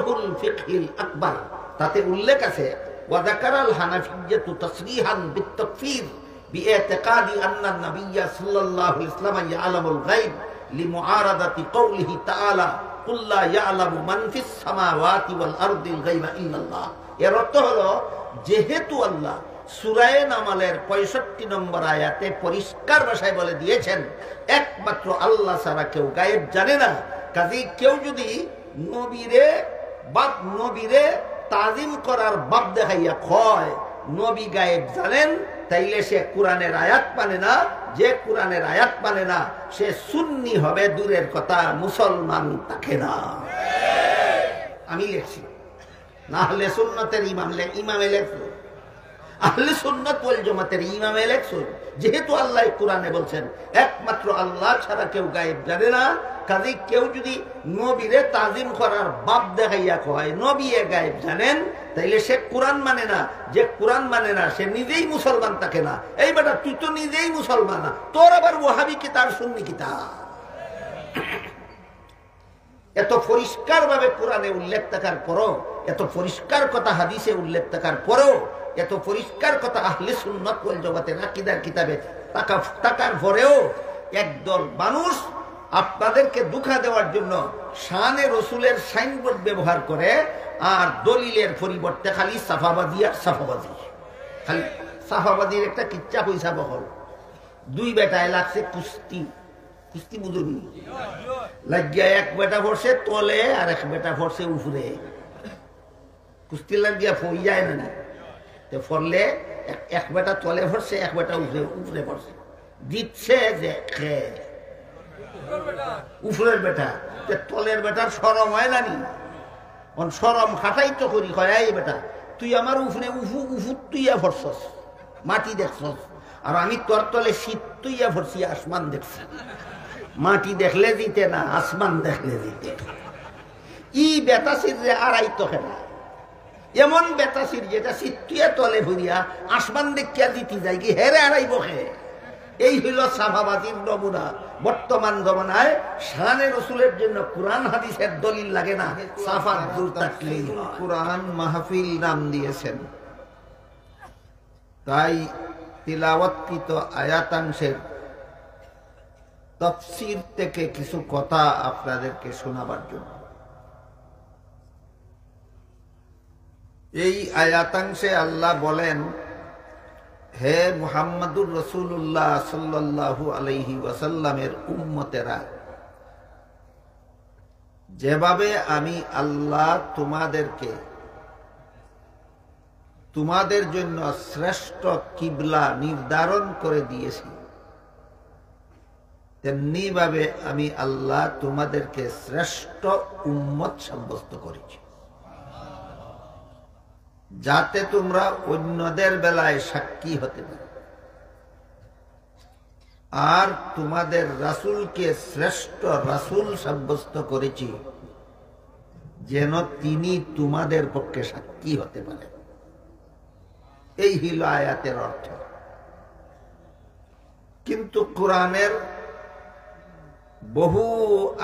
শরহুল ফিকহিল আকবার, তাতে উল্লেখ আছে ওয়া যাকারাল হানাফিয়্যাতু তাসরিহান বিত-তাকফির বিইতিকাদি আন্না নাবিয়্যা সাল্লাল্লাহু আলাইহি ওয়াসাল্লাম ইয়ালামুল গায়ব লিমুআরাদাতি কওলিহি তাআলা কুল লা ইয়ালামু মান ফিস সামাওয়াতি ওয়াল আরদিল গায়বা ইল্লাল্লাহ। এর অর্থ হলো যেহেতু আল্লাহ সূরা নামলের 65 নম্বর আয়াতে পরিষ্কার ভাষায় বলে দিয়েছেন একমাত্র আল্লাহ ছাড়া কেউ গায়েব জানে না, কাজেই কেউ যদি নবীরে তাজিম করার বাপ দেখাইয়া কয় নবী গায়েব জানেন, তাইলে সে কোরআনের আয়াত মানে না। যে কোরআনের আয়াত মানে না সে সুন্নি হবে, দূরের কথা মুসলমান থাকে না। আমি লেখছি না, আহলে সুন্নতের ইমামে লেখছো, আহলে সুন্নাত ওয়াল জামাতের ইমামে লেখছো। যেহেতু আল্লাহ কোরআনে বলছেন একমাত্র আল্লাহ ছাড়া কেউ গায়েব জানে না, কাজে কেউ যদি নবীরে তাজিম করার বাপ দেখাইয়া কয় নবী গায়েব জানেন, তাইলে সে কোরআন মানে না। যে কোরআন মানে না সে নিজেই মুসলমান থাকে না। এই বেটা তুই তো নিজেই মুসলমান না, তোর আবার ওয়াহাবি কিতাব সুন্নি কিতাব। এত পরিষ্কার ভাবে কোরআনে উল্লেখ থাকার পরও, এত পরিষ্কার কথা হাদিসে উল্লেখ থাকার পরও, এত পরিষ্কার কথা আহলে সুন্নাত ওয়াল জামাতের আকীদার কিতাবে থাকার পরেও একদল মানুষ আপনাদেরকে ধোঁকা দেওয়ার জন্য শানে রসুলের সাইনবোর্ড ব্যবহার করে আর দলিলের পরিবর্তে খালি সাফাবাদী আর সাফাবাদী, খালি সাফাবাদীর একটা কিচ্ছা পয়সা বহল। দুই বেটায় লাগছে কুস্তি, কুস্তি বুঝুনি লাগিয়া, এক বেটা পড়ছে তলে আর এক বেটা পড়ছে উপরে। কুস্তি লাগিয়া ফই যায় না, ফরলে এক বেটা তলে পড়ছে এক বেটা উপরে পড়ছে, জিতছে যে উপরের বেটা। তলের বেটার সরম হয় না নি, সরম খাটাই তো করি হয় এই বেটা তুই আমার উপরে উফুর তুইয়া ভরছস, মাটি দেখছস, আর আমি তোর তলে শীত তুইয়া ভরছি, আসমান দেখছি। মাটি দেখলে দিতে না, আসমান দেখলে দিতে। ই বেতাসির রে আড়াইতো খেলা, এমন বেতাসির যেটা শীতুয়া তলে ভরিয়া আসমান দেখিয়া দিতে যায় কি হেরে আড়াইব খে। এই হইল সাফাবাদীর নমুনা। বর্তমান জমানায় শানে রসুলের জন্য কোরআন হাদিসের দলিল লাগে না, সাফাত দূর থাকলেই কোরআন মাহফিল নাম দিয়েছেন। তাই তিলাওয়াতকৃত আয়াতাংশের তাফসীর থেকে কিছু কথা আপনাদেরকে শোনাবার জন্য। এই আয়াতাংশে আল্লাহ বলেন, হে মুহাম্মাদুর রাসূলুল্লাহ সাল্লাল্লাহু আলাইহি ওয়াসাল্লামের উম্মতেরা, যেভাবে আমি আল্লাহ তোমাদের জন্য শ্রেষ্ঠ কিবলা নির্ধারণ করে দিয়েছি, তেমনি ভাবে আমি আল্লাহ তোমাদেরকে শ্রেষ্ঠ উম্মত সাব্যস্ত করেছি, যাতে তোমরা অন্যদের বেলায় সাক্ষী হতে পারো। আর তোমাদের রাসূলকে শ্রেষ্ঠ রাসূল সাব্যস্ত করেছি, যেন তিনি তোমাদের পক্ষে সাক্ষী হতে পারেন। এই হইল আয়াতের অর্থ। কিন্তু কোরআনের বহু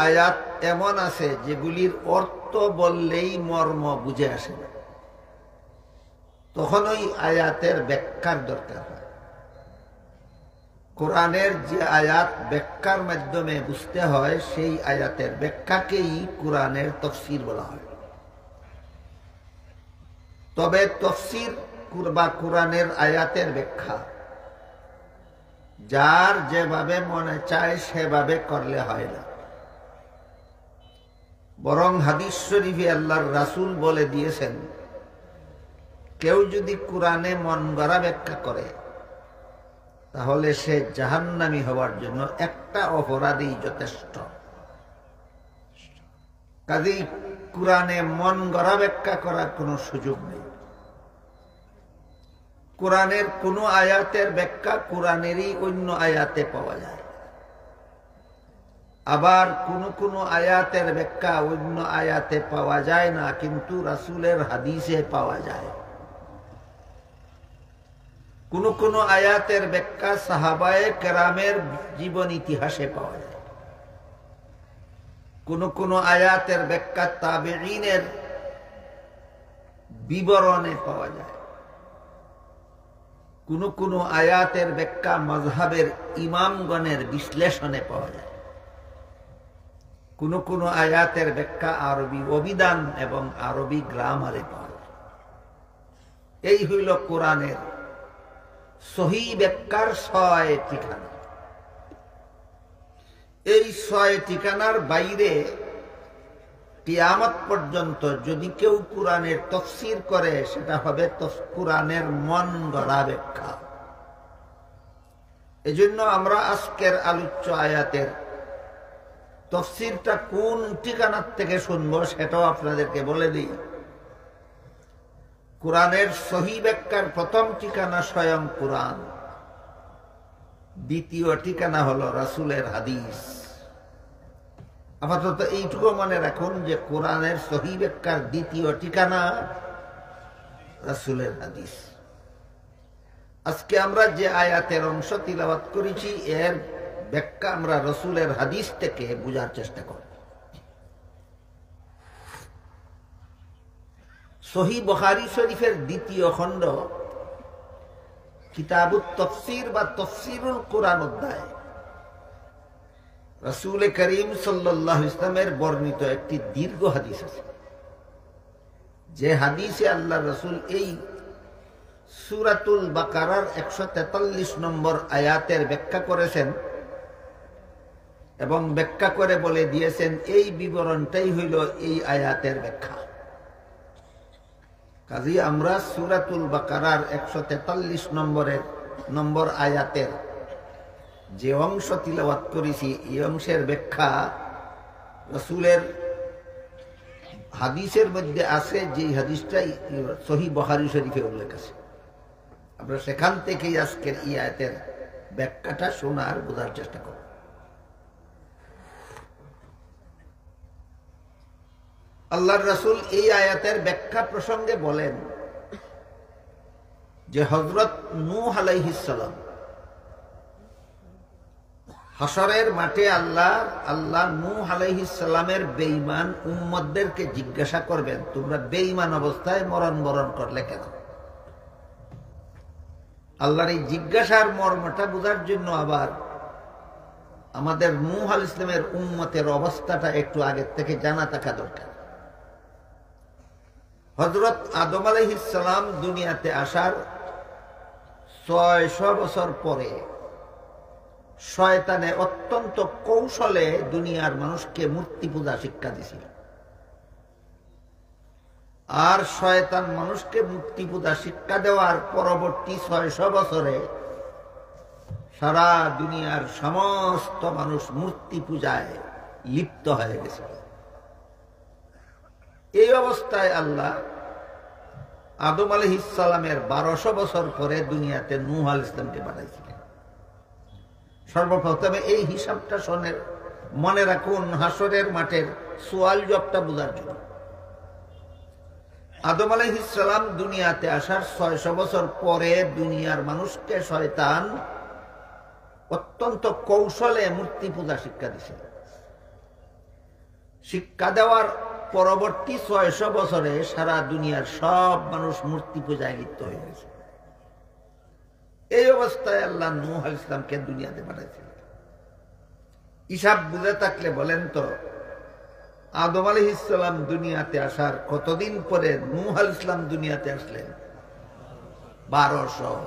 আয়াত এমন আছে যেগুলির অর্থ বললেই মর্ম বুঝে আসে না, তখন ওই আয়াতের ব্যাখ্যার দরকার হয়। কোরআনের যে আয়াত ব্যাখ্যার মাধ্যমে বুঝতে হয়, সেই আয়াতের ব্যাখ্যাকেই কোরআনের তাফসীর বলা হয়। তবে তাফসীর বা কোরআনের আয়াতের ব্যাখ্যা যার যেভাবে মনে চায় সেভাবে করলে হয় না, বরং হাদিস শরীফে আল্লাহর রাসূল বলে দিয়েছেন, কেউ যদি কোরআনে মন গড়া ব্যাখ্যা করে তাহলে সে জাহান্নামী হওয়ার জন্য একটা অপরাধই যথেষ্ট। কাজেই কোরআনে মন গড়া ব্যাখ্যা করার কোনো সুযোগ নেই। কোরআনের কোন আয়াতের ব্যাখ্যা কোরআনেরই অন্য আয়াতে পাওয়া যায়, আবার কোন আয়াতের ব্যাখ্যা অন্য আয়াতে পাওয়া যায় না, কিন্তু রাসূলের হাদিসে পাওয়া যায়। কোন আয়াতের ব্যাখ্যা সাহাবায়ে কেরামের জীবন ইতিহাসে পাওয়া যায়, কোন আয়াতের ব্যাখ্যা তাবেঈনের বিবরণে পাওয়া যায়, কোন কোন আয়াতের ব্যাখ্যা মাযহাবের ইমামগণের বিশ্লেষণে পাওয়া যায়, কোন কোন আয়াতের ব্যাখ্যা আরবি অভিধান এবং আরবি গ্রামারে পাওয়া যায়। এই হইল কোরআনের সহিহ ব্যাখ্যার ৬ ঠিকানা। এই ৬ ঠিকানার বাইরে কিয়ামত পর্যন্ত যদি কেউ কোরআনের তাফসীর করে, সেটা হবে কোরআনের মন গড়া ব্যাখ্যা। এজন্য আমরা আজকের আলোচ্য আয়াতের তাফসীরটা কোন ঠিকানার থেকে শুনবো সেটাও আপনাদেরকে বলে দিই। কোরআনের সহিহ ব্যাখ্যার প্রথম ঠিকানা স্বয়ং কোরআন, দ্বিতীয় ঠিকানা হলো রাসূলের হাদিস। আপাতত এইটুকু মনে রাখুন যে কোরআনের সহিহ ব্যাখ্যার দ্বিতীয় ঠিকানা রাসূলের হাদিস। আজকে আমরা যে আয়াতের অংশ তিলাওয়াত করেছি, এর ব্যাখ্যা আমরা রাসূলের হাদিস থেকে বোঝার চেষ্টা করব। সহিহ বুখারী শরীফের দ্বিতীয় খণ্ড কিতাবুত তাফসীর বা তাফসীরুল কোরআন অধ্যায় রাসূল করিম সাল্লাল্লাহু আলাইহি ওয়াসাল্লামের বর্ণিত একটি দীর্ঘ হাদিস আছে, যে হাদিসে আল্লাহ রাসূল এই সূরাতুল বাকারার 143 নম্বর আয়াতের ব্যাখ্যা করেছেন এবং ব্যাখ্যা করে বলে দিয়েছেন এই বিবরণটাই হইল এই আয়াতের ব্যাখ্যা। কাজী আমরা সূরাতুল বাকারার 143 নম্বর আয়াতের যে অংশ তিলাওয়াত করেছি, এই অংশের ব্যাখ্যা রাসূলের হাদিসের মধ্যে আছে, যে হাদিসটাই সহিহ বুখারী শরীফে উল্লেখ আছে। আমরা সেখান থেকেই আজকের এই আয়াতের ব্যাখ্যাটা শোনার বোঝার চেষ্টা করব। আল্লাহর রাসূল এই আয়াতের ব্যাখ্যা প্রসঙ্গে বলেন যে হযরত নূহ আলাইহিস সালাম হাসরের মাঠে আল্লাহ নূহ আলাইহিস সালামের বেঈমান উম্মতদেরকে জিজ্ঞাসা করবেন, তোমরা বেঈমান অবস্থায় মরণ বরণ করলে কেন? আল্লাহর এই জিজ্ঞাসার মর্মটা বোঝার জন্য আবার আমাদের নূহ আলাইহিস সালামের উম্মতের অবস্থাটা একটু আগের থেকে জানা থাকা দরকার। হযরত আদম আলাইহিস সালাম দুনিয়াতে আসার ৬০০ বছর পরে শয়তানে অত্যন্ত কৌশলে দুনিয়ার মানুষকে মূর্তি পূজা শিক্ষা দিছিল। আর শয়তান মানুষকে মূর্তি পূজা শিক্ষা দেওয়ার পরবর্তী ৬০০ বছরে সারা দুনিয়ার সমস্ত মানুষ মূর্তি পূজায় লিপ্ত হয়ে গেছে। এই অবস্থায় আল্লাহ আদম আলাইহিস সালামের ১২০০ বছর পরে দুনিয়াতে নূহ আলাইহিস সালামকে পাঠাইছিলেন। সর্বপ্রথমে এই হিসাবটা মনে রাখুন, হাসরের মাঠের সোয়াল জবটা বোঝার জন্য। আদম আলাইহিস সালাম দুনিয়াতে আসার ৬০০ বছর পরে দুনিয়ার মানুষকে শয়তান অত্যন্ত কৌশলে মূর্তি পূজা শিক্ষা দিছিল। শিক্ষা দেওয়ার পরবর্তী ৬০০ বছরে সারা দুনিয়ার সব মানুষ মূর্তি পূজায় লিপ্ত হয়ে গেছে। এই অবস্থায় আল্লাহ নূহ আলাইহিস সালামকে দুনিয়াতে পাঠাইছিলেন। হিসাব বুঝে থাকলে বলেন তো, আদম আলাইহিস সালাম দুনিয়াতে আসার কতদিন পরে নূহ আলাইহিস সালাম দুনিয়াতে আসলেন? ১২০০।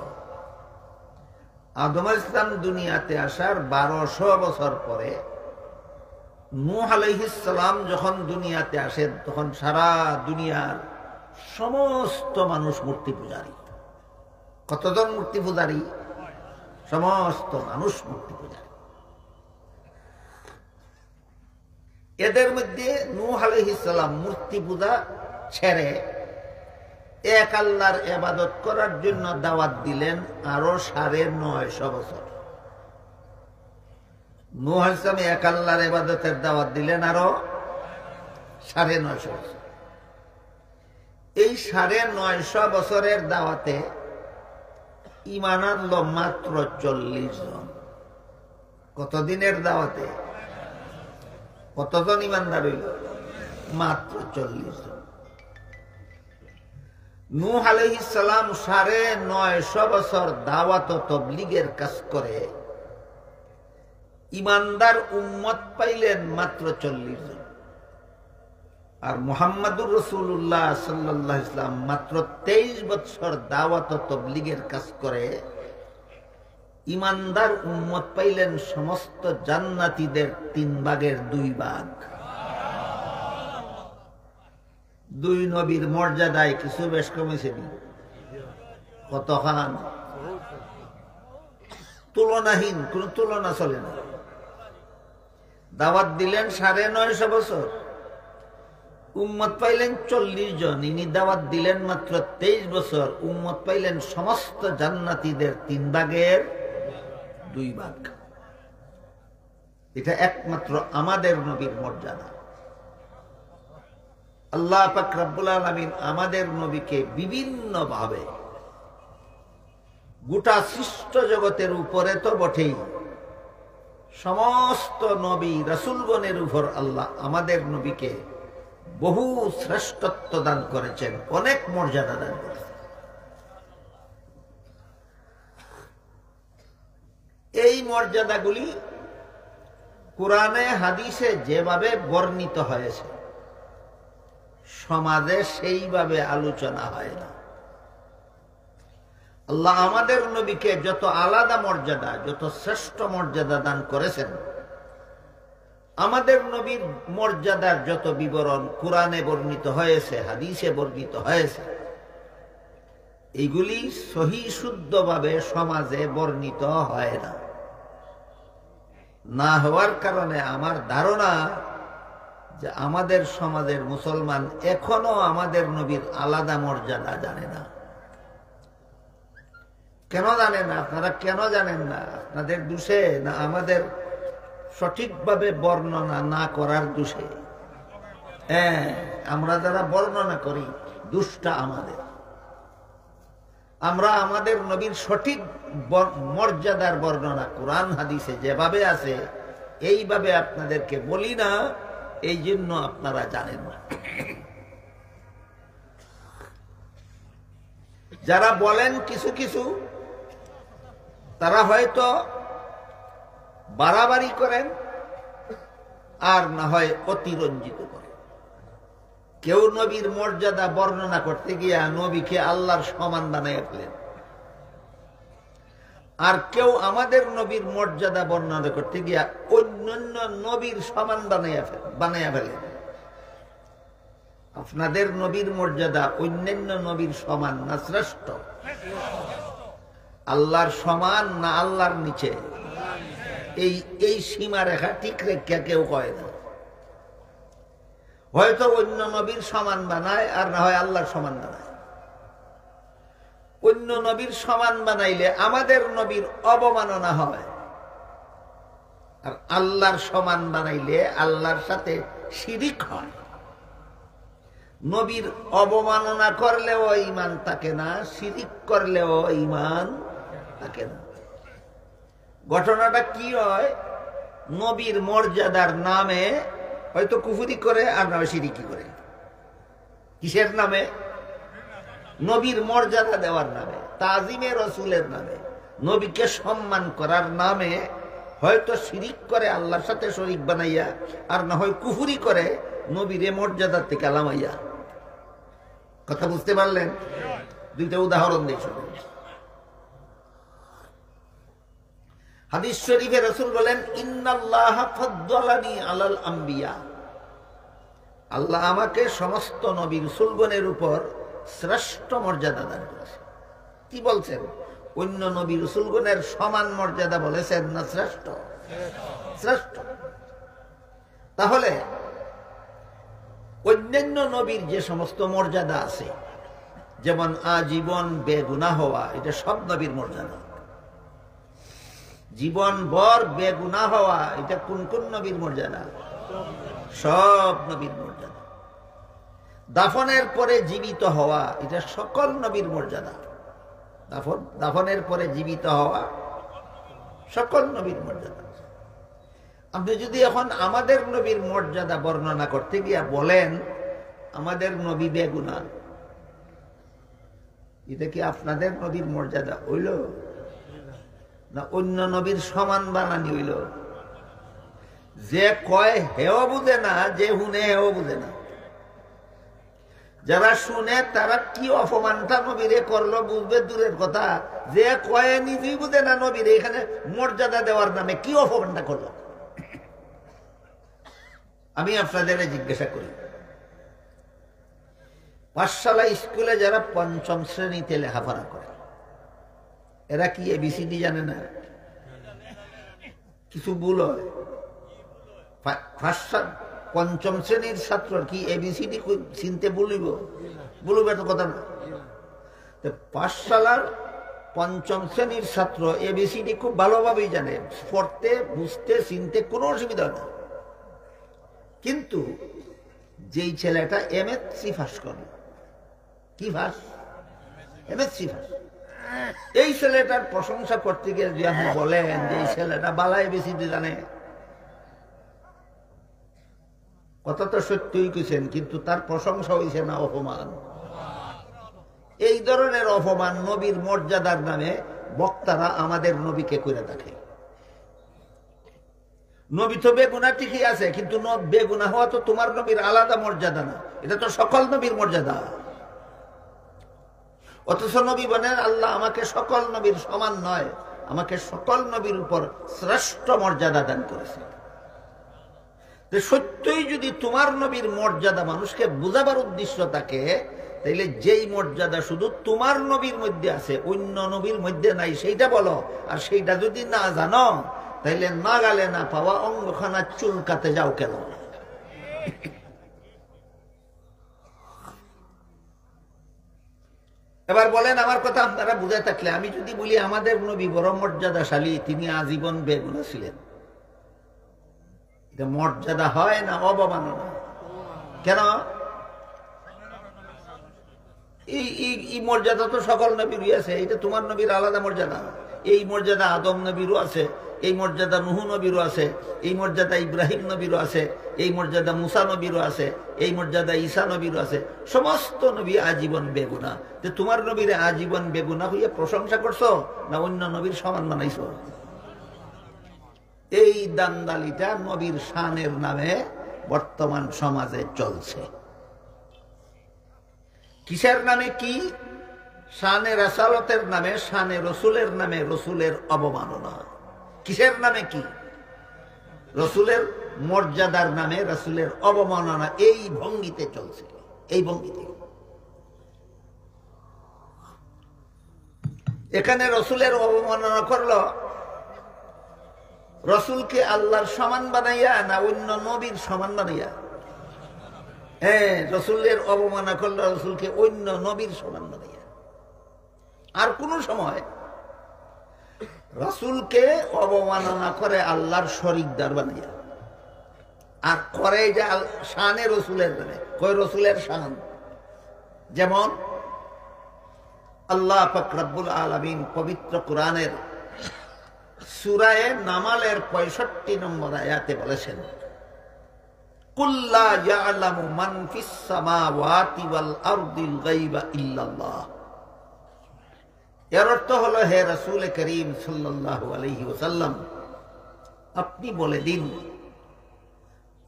আদম আলাইহিস সালাম দুনিয়াতে আসার ১২০০ বছর পরে নূহ আলাইহিস সালাম যখন দুনিয়াতে আসেন, তখন সারা দুনিয়ার সমস্ত মানুষ মূর্তি পূজারী। কতজন মূর্তি পূজারী? সমস্ত মানুষ মূর্তি পূজারী। এদের মধ্যে নূহ আলাইহিস সালাম মূর্তি পূজা ছেড়ে এক আল্লাহর ইবাদত করার জন্য দাওয়াত দিলেন আরো ৯৫০ বছর। নূহ আলাইহিস সালাম এক আল্লাহর ইবাদতের দাওয়াত দিলেন আরো ৯৫০ বছর। এই ৯৫০ বছরের দাওয়াতে ঈমান আনলো মাত্র ৪০ জন। কতদিনের দাওয়াতে কতজন ঈমানদার হইল? মাত্র ৪০ জন। নূহ আলাইহিস সালাম ৯৫০ বছর দাওয়াত ও তাবলীগের কাজ করে ইমানদার উম্মত পাইলেন মাত্র ৪০ জন। আর মুহাম্মাদুর রাসূলুল্লাহ সাল্লাল্লাহু আলাইহি ওয়াসাল্লাম মাত্র ২৩ বছর দাওয়াত ও তাবলীগের কাজ করে ইমানদার উম্মত পাইলেন সমস্ত জান্নাতীদের ৩ ভাগের ২ ভাগ। ২ নবীর মর্যাদায় কিছু বেশ কমেছে নি? কতখান? তুলনাহীন, কোন তুলনা চলে না। দাওয়াত দিলেন ৯৫০ বছর, উম্মত পাইলেন ৪০ জন। ইনি দাওয়াত দিলেন মাত্র ২৩ বছর, উম্মত পাইলেন সমস্ত জান্নাতীদের ৩ ভাগের ২ ভাগ। এটা একমাত্র আমাদের নবীর মর্যাদা। আল্লাহ পাক রব্বুল আলামিন আমাদের নবীকে বিভিন্ন ভাবে গোটা সৃষ্ট জগতের উপরে তো বটেই, সমস্ত নবী রাসূলগণের উপর আল্লাহ আমাদের নবীকে বহু শ্রেষ্ঠত্ব দান করেছেন, অনেক মর্যাদা দান করেছেন। এই মর্যাদাগুলি কোরআনে হাদিসে যেভাবে বর্ণিত হয়েছে সমাজে সেইভাবে আলোচনা হয় না। আল্লাহ আমাদের নবীকে যত আলাদা মর্যাদা, যত শ্রেষ্ঠ মর্যাদা দান করেছেন, আমাদের নবীর মর্যাদার যত বিবরণ কোরআনে বর্ণিত হয়েছে, হাদিসে বর্ণিত হয়েছে, এইগুলি সহি শুদ্ধভাবে সমাজে বর্ণিত হয় না। না হওয়ার কারণে আমার ধারণা যে আমাদের সমাজের মুসলমান এখনো আমাদের নবীর আলাদা মর্যাদা জানে না। কেন জানেন না? আপনারা কেন জানেন না? আপনাদের দোষে না আমাদের সঠিকভাবে বর্ণনা না করার দোষে? হ্যাঁ, আমরা যারা বর্ণনা করি দোষটা আমাদের। আমরা আমাদের নবীর সঠিক মর্যাদার বর্ণনা কোরআন হাদিসে যেভাবে আছে এইভাবে আপনাদেরকে বলি না, এই জন্য আপনারা জানেন না। যারা বলেন কিছু কিছু, তারা হয়তো বাড়াবাড়ি করেন আর না হয় অতিরঞ্জিত করেন। কেউ নবীর মর্যাদা বর্ণনা করতে গিয়া নবীকে আল্লাহর সমান বানাইয়া ফেলেন, আর কেউ আমাদের নবীর মর্যাদা বর্ণনা করতে গিয়া অন্যান্য নবীর সমান বানাইয়া ফেলেন। আপনাদের নবীর মর্যাদা অন্যান্য নবীর সমান না শ্রেষ্ঠ? আল্লাহর সমান না আল্লাহর নিচে? এই সীমা রেখা ঠিক রেখা কেউ কয় না। হয়তো অন্য নবীর সমান বানায় আর না হয় আল্লাহর সমান বানায়। অন্য নবীর সমান বানাইলে আমাদের নবীর অবমাননা হয়, আর আল্লাহর সমান বানাইলে আল্লাহর সাথে শিরিক হয়। নবীর অবমাননা করলেও ঈমান থাকে না, শিরিক করলেও ঈমান থাকে না। ঘটনাটা কি হয়? নবীর মর্যাদার নামে হয়তো কুফরি করে আর না শিরিকি করে। কিসের নামে? নবীর মর্যাদা দেওয়ার নামে, তাজিমে রসুলের নামে, নবীকে সম্মান করার নামে হয়তো শিরিক করে আল্লাহর সাথে শরীক বানাইয়া, আর না হয় কুফরি করে নবীর মর্যাদার থেকে আলামাইয়া। কথা বুঝতে পারলেন? দুইটা উদাহরণ দিই শুনুন। হাদিস শরীফে রাসূল বলেন, ইন্নাল্লাহ ফাদ্দালানি আলাল আম্বিয়া, আল্লাহ আমাকে সমস্ত নবী রাসূলগণের উপর শ্রেষ্ঠ মর্যাদা দান করেছে। কি বলছেন? অন্য নবী রাসূলগণের সমান মর্যাদা বলেছেন না শ্রেষ্ঠ? শ্রেষ্ঠ। তাহলে অন্যান্য নবীর যে সমস্ত মর্যাদা আছে, যেমন আজীবন বেগুনাহ হওয়া, এটা সব নবীর মর্যাদা। জীবন ভর বেগুনাহ হওয়া, এটা কোন কোন নবীর মর্যাদা? সব নবীর মর্যাদা। দাফনের পরে জীবিত হওয়া, এটা সকল নবীর মর্যাদা। দাফনের পরে জীবিত হওয়া সকল নবীর মর্যাদা। আপনি যদি এখন আমাদের নবীর মর্যাদা বর্ণনা করতে গিয়া বলেন আমাদের নবী বেগুনাহ, এটা কি আপনাদের নবীর মর্যাদা হইল না অন্য নবীর সমান বানানি হইল? যে কয় হেও বুঝে না, যে শুনে হেও বুঝে না। যারা শুনে তারা কি অপমানটা নবীরে করলো বুঝবে দূরের কথা, যে কয়ে নিজেই বুঝে না নবীরে এখানে মর্যাদা দেওয়ার নামে কি অপমানটা করলো। আমি আপনাদের জিজ্ঞাসা করি, পাঠশালা স্কুলে যারা পঞ্চম শ্রেণীতে লেখাপড়া করে এরা কি এবিসিডি জানে না? কিছু ভুল হয়? পঞ্চম শ্রেণীর ছাত্র কি এবিসিডি চিনতে বলবে তো কথা না। পাঠশালার পঞ্চম শ্রেণীর ছাত্র এবিসিডি খুব ভালোভাবেই জানে, পড়তে বুঝতে চিনতে কোনো অসুবিধা না। কিন্তু যেই ছেলেটা এমএসসি পাস করে, কি পাস? এমএসসি পাস, এই ছেলেটার প্রশংসা করতে গিয়ে যদি আপনি বলেন যে এই ছেলেটা বালা এবিসিডি জানে, কথা তো সত্যই কইছেন, কিন্তু তার প্রশংসা হয়েছে না অপমান? এই ধরনের অপমান নবীর মর্যাদার নামে বক্তারা আমাদের নবীকে করে থাকে। নবী তো বেগুনা ঠিকই আছে, কিন্তু বেগুনা হওয়া তো তোমার নবীর আলাদা মর্যাদা না, এটা তো সকল নবীর মর্যাদা। অথচ নবী বলেন আল্লাহ আমাকে সকল নবীর সমান নয়, আমাকে সকল নবীর উপর শ্রেষ্ঠ মর্যাদা দান করেছে। সত্যই যদি তোমার নবীর মর্যাদা মানুষকে বুঝাবার উদ্দেশ্য থাকে, তাইলে যেই মর্যাদা শুধু তোমার নবীর মধ্যে আছে অন্য নবীর মধ্যে নাই সেইটা বলো। আর সেইটা যদি না জানো তাইলে না গালে না পাওয়া অঙ্গখানা চুলকাতে যাও কেন? এবার বলেন আমার কথা আপনারা বুঝে থাকলে, আমি যদি বলি আমাদের নবী বড় মর্যাদাশালী, তিনি আজীবন বেগুনা ছিলেন, এটা মর্যাদা হয় না অবমাননা? কেন? এই মর্যাদা তো সকল নবীরই আছে, এটা তোমার নবীর আলাদা মর্যাদা। এই মর্যাদা আদম নবীরও আছে, এই মর্যাদা নূহ নবীরও আছে, এই মর্যাদা ইব্রাহিম নবীরও আছে, এই মর্যাদা মুসা নবীরও আছে, এই মর্যাদা ঈসা নবীরও আছে। সমস্ত নবী আজীবন বেগুনা। যে তোমার নবীরে আজীবন বেগুনা হইয়া প্রশংসা করছো না অন্য নবীর সমান বানাইছো? এই দান্দালিটা নবীর শানের নামে বর্তমান সমাজে চলছে। কিসের নামে? কি শানে রাসালতের নামে, শানে রসুলের নামে রসুলের অবমাননা। কিসের নামে? কি রসুলের মর্যাদার নামে রসুলের অবমাননা। এই ভঙ্গিতে চলছে, এই ভঙ্গিতে। এখানে রসুলের অবমাননা করলো, রসুলকে আল্লাহর সমান বানাইয়া না অন্য নবীর সমান বানাইয়া? হ্যাঁ, রসুলের অবমাননা করলো রসুলকে অন্য নবীর সমান বানাইয়া। আর কোন সময় রসুলকে অবমাননা করে আল্লাহর শরীকদার বানাইয়া। আর করে যে শানে রসুলের নামে, কয় রসুলের শান। যেমন আল্লাহ পাক রব্বুল আলামিন পবিত্র কোরআনের সূরা নামালের 65 নম্বর আয়াতে বলেছেন, কুল্লা ইয়ালামু মান ফিস সামাওয়াতি ওয়াল আরদিল গায়বা ইল্লাল্লাহ। এর অর্থ হলো, হে রাসূল করিম সাল্লাল্লাহু আলাইহি ওয়াসাল্লাম, আপনি বলে দিন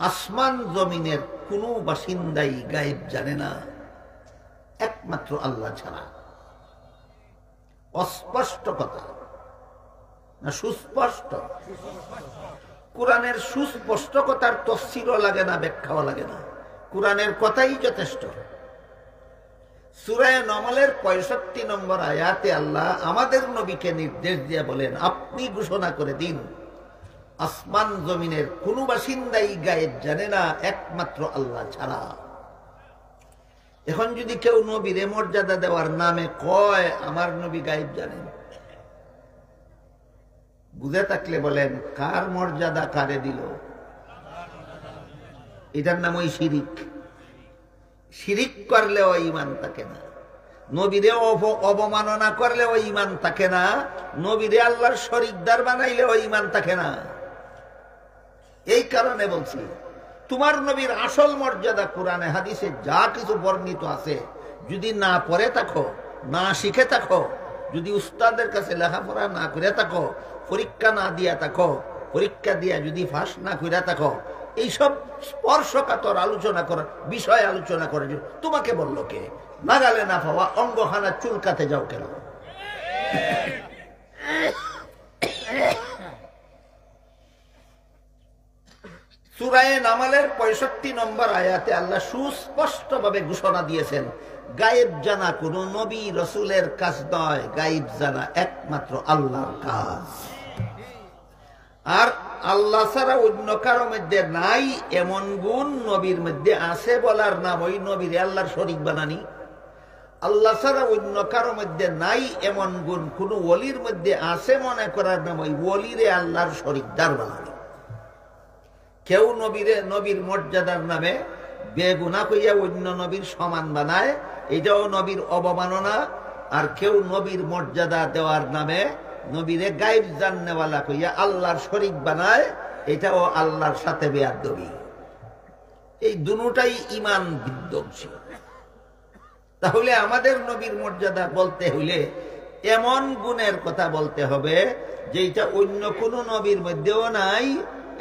আসমান জমিনের কোনো বাসিন্দাই গায়েব জানে না একমাত্র আল্লাহ ছাড়া। অস্পষ্ট কথা না সুস্পষ্ট? কোরআনের সুস্পষ্ট কথার তফসিরও লাগে না, ব্যাখ্যাও লাগে না, কোরআনের কথাই যথেষ্ট। সূরা নামালের 65 নম্বর আয়াতে আল্লাহ আমাদের নবীকে নির্দেশ দিয়ে বলেন, আপনি ঘোষণা করে দিন আসমান জমিনের কোন বাসিন্দাই গায়েব জানে না একমাত্র আল্লাহ ছাড়া। এখন যদি কেউ নবীরে মর্যাদা দেওয়ার নামে কয় আমার নবী গায়েব জানেন, বুঝে থাকলে বলেন কার মর্যাদা কারে দিল? এটার নাম ওই শিরিক। শিরিক করলেও ঈমান থাকে না, নবীরে অবমাননা করলেও ঈমান থাকে না, নবীরে আল্লাহর শরীকদার বানাইলেও ঈমান থাকে না। এই কারণে বলছি, তোমার নবীর আসল মর্যাদা কোরআনে হাদিসে যা কিছু বর্ণিত আছে যদি না পড়ে থাকো, না শিখে থাকো, যদি উস্তাদের কাছে লেখাপড়া না করে থাকো, পরীক্ষা না দিয়া থাকো, পরীক্ষা দিয়া যদি ফাঁস না করে থাকো, এইসব স্পর্শকাতর আলোচনা করার বিষয় আলোচনা করে তোমাকে বললো কে? নাগালে না পাওয়া অঙ্গখানা চুলকাতে যাও কেন? সূরা নামালের 65 নম্বর আয়াতে আল্লাহ সুস্পষ্টভাবে ঘোষণা দিয়েছেন, গায়েব জানা কোন নবী রসুলের কাজ নয়, গায়েব জানা একমাত্র আল্লাহর কাজ। আর আল্লাহ ছাড়া অন্য কারো মধ্যে নাই এমন গুণ নবীর মধ্যে আছে বলার নাম ওই নবীর আল্লাহর শরীক বানানি। আল্লাহ ছাড়া অন্য কারো মধ্যে নাই এমন গুণ কোন ওলির মধ্যে আছে মনে করার নাম ওই ওলিরে আল্লাহর শরীকদার বানানি। কেউ নবীর মর্যাদার নামে বেগুনা কইয়া অন্য নবীর সমান বানায়, এটাও নবীর অবমাননা। আর কেউ নবীর মর্যাদা দেওয়ার নামে নবীরে গায়েব জাননেওয়ালা কইয়া আল্লাহর শরীক বানায়, এটাও আল্লাহর সাথে বেয়াদবি। এই দুটাই ঈমান বিধ্বংসী। তাহলে আমাদের নবীর মর্যাদা বলতে হইলে এমন গুণের কথা বলতে হবে যেটা অন্য কোন নবীর মধ্যেও নাই,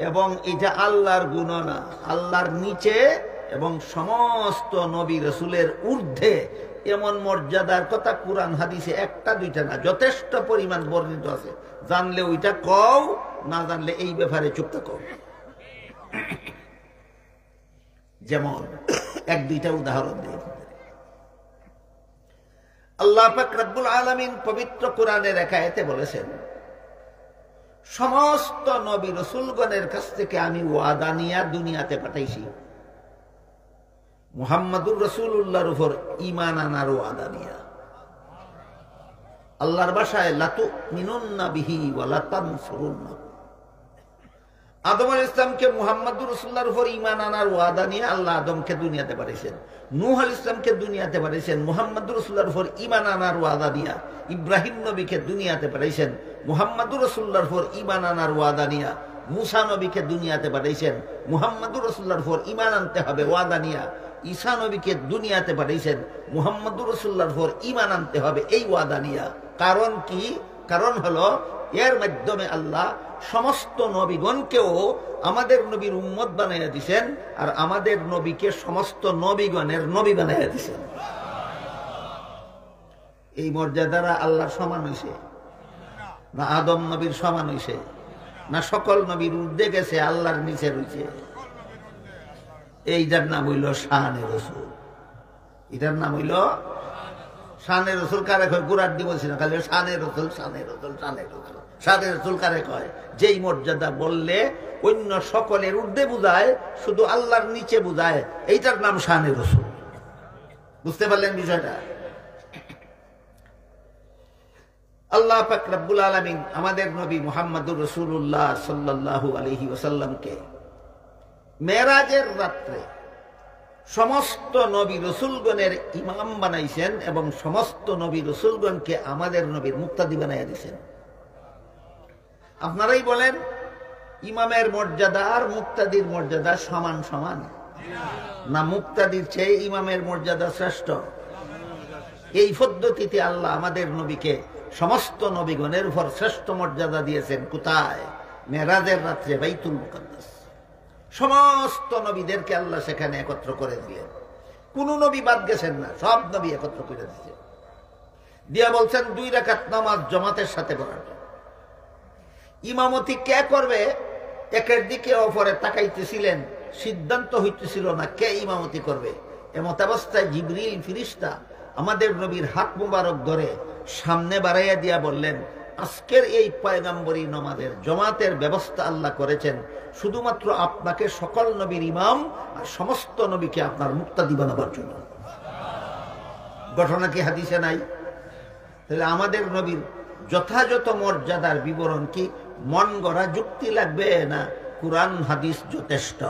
এবং এটা আল্লাহর গুণ না, আল্লাহর নিচে এবং সমস্ত নবী রাসূলের ঊর্ধ্বে এমন মর্যাদার কথা কুরআন হাদিসে একটা দুইটা না, যথেষ্ট পরিমাণ বর্ণিত আছে। জানলে ওইটা কও, না জানলে এই ব্যাপারে চুপ থাকো। যেমন এক দুইটা উদাহরণ দিই। আল্লাহ পাক রব্বুল আলামিন পবিত্র কোরআনের এক আয়াতে বলেছেন, সমস্ত নবী রাসূলগণের কাছ থেকে আমি ওয়াদা নিয়ে দুনিয়াতে পাঠাইছি, মুহাম্মাদুর রাসূলুল্লাহর উপর ঈমান আনার ওয়াদা নিয়া। আল্লাহর ভাষায় লাতুমিনুন্না বিহি ওয়া লাতানসুরুন্না। আদম আলাইহিস সালামকে মুহাম্মাদুর রাসূলুল্লাহর উপর ঈমান আনার ওয়াদা নিয়ে আল্লাহ আদমকে দুনিয়াতে পাঠাইছেন। নূহ আলাইহিস সালামকে দুনিয়াতে পাঠাইছেন মুহাম্মাদুর রাসূলুল্লাহর উপর ঈমান আনার ওয়াদা নিয়া। ইব্রাহিম নবীকে দুনিয়াতে পাঠাইছেন মুহাম্মাদুর রাসূলুল্লাহর উপর ঈমান আনার ওয়াদা নিয়া। মুসা নবীকে দুনিয়াতে পাঠাইছেন মুহাম্মাদুর রাসূলুল্লাহর উপর ঈমান আনতে হবে ওয়াদা নিয়া। ঈসা নবীকে দুনিয়াতে পাঠাইছেন মুহাম্মাদুর রাসূলুল্লাহর উপর ঈমান আনতে হবে এই ওয়াদা নিয়া। কারণ কি? কারণ হলো এর মাধ্যমে আল্লাহ সমস্ত নবীগণকেও আমাদের নবীর উম্মত বানাইয়া দিয়েছেন, আর আমাদের নবীকে সমস্ত নবীগণের নবী বানাইয়া দিয়েছেন। এই মর্যাদারা আল্লাহর সমান হইছে না আদম নবীর সমান হইছে? না সকল নবীর ঊর্ধ্বে গেছে, আল্লাহর নিচে রয়েছে? এইটার নাম হইল শানে রাসূল। এটার নাম হইল শানে রাসূল। কারে কয়? গুরার দিবস না, খালি শানে রাসূল, শানে রাসূল, শানে রাসূল। শানে রাসূল কারে কয়? যেই মর্যাদা বললে অন্য সকলের ঊর্ধ্বে বুঝায়, শুধু আল্লাহর নিচে বুঝায়, এইটার নাম শানে রাসূল। বুঝতে পারলেন বিষয়টা? আল্লাহ পাক রব্বুল আলামিন আমাদের নবী মুহাম্মদুর রাসূলুল্লাহ সাল্লাল্লাহু আলাইহি ওয়াসাল্লামকে মেরাজের রাত্রে সমস্ত নবী রাসূলগণের ইমাম বানাইছেন এবং সমস্ত নবী রাসূলগণকে আমাদের নবীর মুক্তাদি বানাইয়া দিয়েছেন। আপনারাই বলেন, ইমামের মর্যাদা আর মুক্তাদির মর্যাদা সমান সমান না মুক্তাদির চেয়ে ইমামের মর্যাদা শ্রেষ্ঠ? এই পদ্ধতিতে আল্লাহ আমাদের নবীকে সমস্ত নবীগণের উপর শ্রেষ্ঠ মর্যাদা দিয়েছেন। কোথায়? মেরাজের রাত্রে বাইতুল মুকাদ্দাস। সমস্ত নবীদেরকে আল্লাহ সেখানে একত্র করে দিলেন, কোন নবী বাদ গেছেন না, সব নবী একত্র করে দিয়েছেন। দিয়া বলছেন 2 রাকাত নামাজ জামাতের সাথে পড়ার। ইমামতি কে করবে একের দিকে অপরে তাকাইতেছিলেন, সিদ্ধান্ত হইতেছিল না কে ইমামতি করবে। এমত অবস্থায় জিবরিল ফেরেশতা আমাদের নবীর হাত মুবারক ধরে সামনে বাড়াইয়া দিয়া বললেন, আজকের এই পয়গম্বরী নামাজের জামাতের ব্যবস্থা আল্লাহ করেছেন শুধুমাত্র আপনাকে সকল নবীর ইমাম আর সমস্ত নবীকে আপনার মুক্তাদি বানাবার জন্য। ঘটনা কি হাদিসে নাই? তাহলে আমাদের নবীর যথাযথ মর্যাদার বিবরণ কি মন গড়া যুক্তি লাগবে না কুরআন হাদিস যথেষ্ট?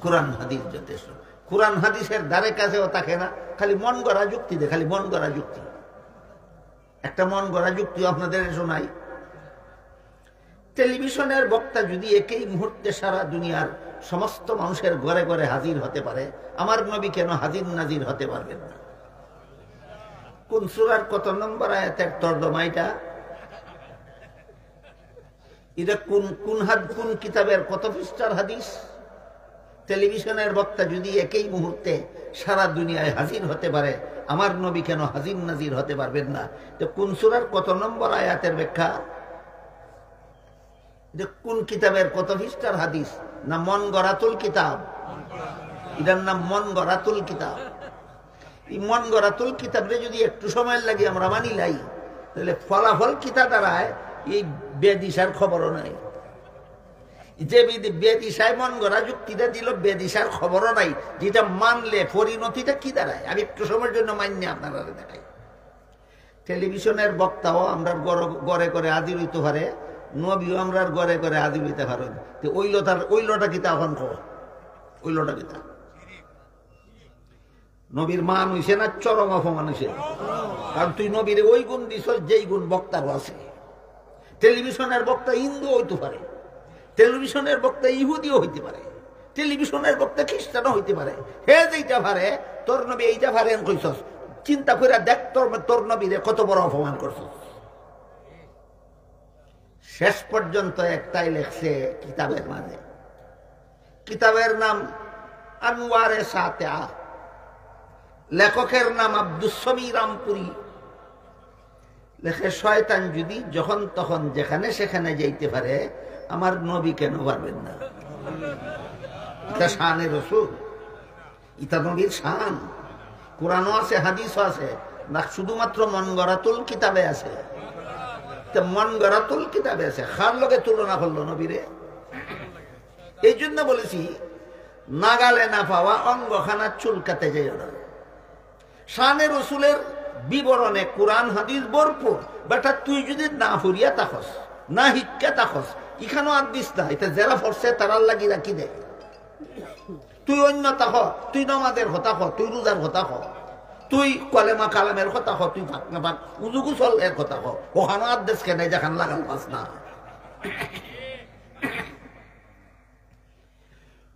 কুরআন হাদিস যথেষ্ট। কুরআন হাদিসের ধারে কাছেও থাকে না, খালি মন গড়া যুক্তি দে, খালি মন গড়া যুক্তি। একটা মন গড়া যুক্তি আপনাদের শোনাই। টেলিভিশনের বক্তা যদি একই মুহূর্তে সারা দুনিয়ার সমস্ত মানুষের ঘরে ঘরে হাজির হতে পারে, আমার নবী কেন হাজির নাজির হতে পারবেন না? কোন সূরার কত নম্বর আয়াতের তর্জমা এটা? এটা কোন কিতাবের কত পৃষ্ঠার হাদিস? টেলিভিশনের বক্তা যদি একই মুহূর্তে সারা দুনিয়ায় হাজির হতে পারে, আমার নবী কেন হাজির নাজির হতে পারবেন না? তো কোন সূরার কত নম্বর আয়াতের ব্যাখ্যা? এটা কোন কিতাবের কত পৃষ্ঠার হাদিস? না মন গড়াতুল কিতাব? এটার নাম মন গড়াতুল কিতাব। এই মন গড়াতুল কিতাবরে যদি একটু সময় লাগে আমরা মানি লাই, তাহলে ফলাফল কিতা দাঁড়ায় এই বেদিশার খবরও নাই। যে বেদিশায় মন গড়া যুক্তিটা দিল, বেদিশার খবরও নাই, যেটা মানলে পরিণতিটা কি দাঁড়ায় আমি একটু সময়ের জন্য মান্য আপনারা দেখাই। টেলিভিশনের বক্তাও আমরা গড়ে করে হাজির হইতে পারে, নবীও আমরা গড়ে করে হাজির হইতে পারেন। ওইলটা কিতা এখন ওইলটা কিতা? নবীর মান হইছে না চরম অপমান হইছে? কারণ তুই নবীর ওই গুণ দিছ যেই গুণ বক্তারও আছে। টেলিভিশনের বক্তা হিন্দু হইতে পারে, টেলিভিশনের বক্তা ইহুদিও হইতে পারে, টেলিভিশনের বক্তা খ্রিস্টানও হইতে পারে। হে যেইটা পারে, তোর নবী এইটা পারেন কইছস, চিন্তা করে দেখ তোর নবীরে কত বড় অপমান করছস। শেষ পর্যন্ত একটাই লেখছে কিতাবের মাঝে, কিতাবের নাম আনওয়ারে সাতেআ, লেখকের নাম আব্দুস সমী রামপুরি। লেখে শয়তান যদি যখন তখন যেখানে সেখানে যাইতে পারে, আমার নবী কেন পারবেন না? এটা শানে রাসূল, এটা নবীর শান। কোরআনও আছে, হাদিসও আছে, না শুধুমাত্র মন গড়াতুল কিতাবে আছে? মন গড়াতুল কিতাবে আছে, খার লগে তুলনা করলো নবীরে। এই জন্য বলেছি নাগালে না পাওয়া অঙ্গখানা চুলকাতে যাইও না। শানে রসুলের বিবরণে কোরআন হাদিস ভরপুর, বেটা তুই যদি না ফুরিয়া তাকস, না শিক্ষা তাকস, এখানেও আর দিস না। এটা যারা ফরছে তারার লাগি রাখি দে। তুই অন্য তাক, তুই নমাজের হতা হ, তুই রোজার হতা হ, তুই কলেমা কালামের কথা হ, তুই ফাঁক না ফাঁক উজুগুসল এর কথা হ। ওখানে আর দেশ কেন যেখান লাগাল পাস না।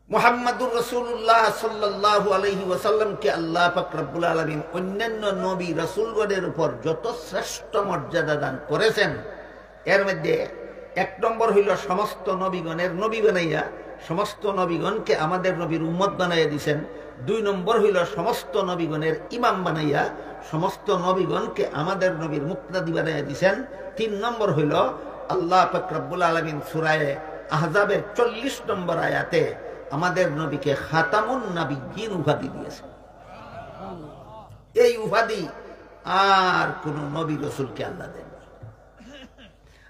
মুহাম্মাদুর রাসূলুল্লাহ সাল্লাল্লাহু আলাইহি ওয়াসাল্লামকে আল্লাহ পাক রব্বুল আলামিন অন্যান্য নবী রাসূলগণের উপর যত শ্রেষ্ঠ মর্যাদা দান করেছেন, এর মধ্যে এক নম্বর হইল সমস্ত নবীগণের নবী বানাইয়া সমস্ত নবীগণকে আমাদের নবীর উম্মত বানাইয়া দিয়েছেন। দুই নম্বর হইল সমস্ত নবীগণের ইমাম বানাইয়া সমস্ত নবীগণকে আমাদের নবীর মুক্তাদি বানাইয়া দিয়েছেন। তিন নম্বর হইল আল্লাহ পাক রব্বুল আলামিন সূরা আহজাবের 40 নম্বর আয়াতে আমাদের নবীকে খাতামুন নবিয়্যিন উপাধি দিয়েছেন। এই উপাধি আর কোন নবী রাসূলকে আল্লাহ দেন।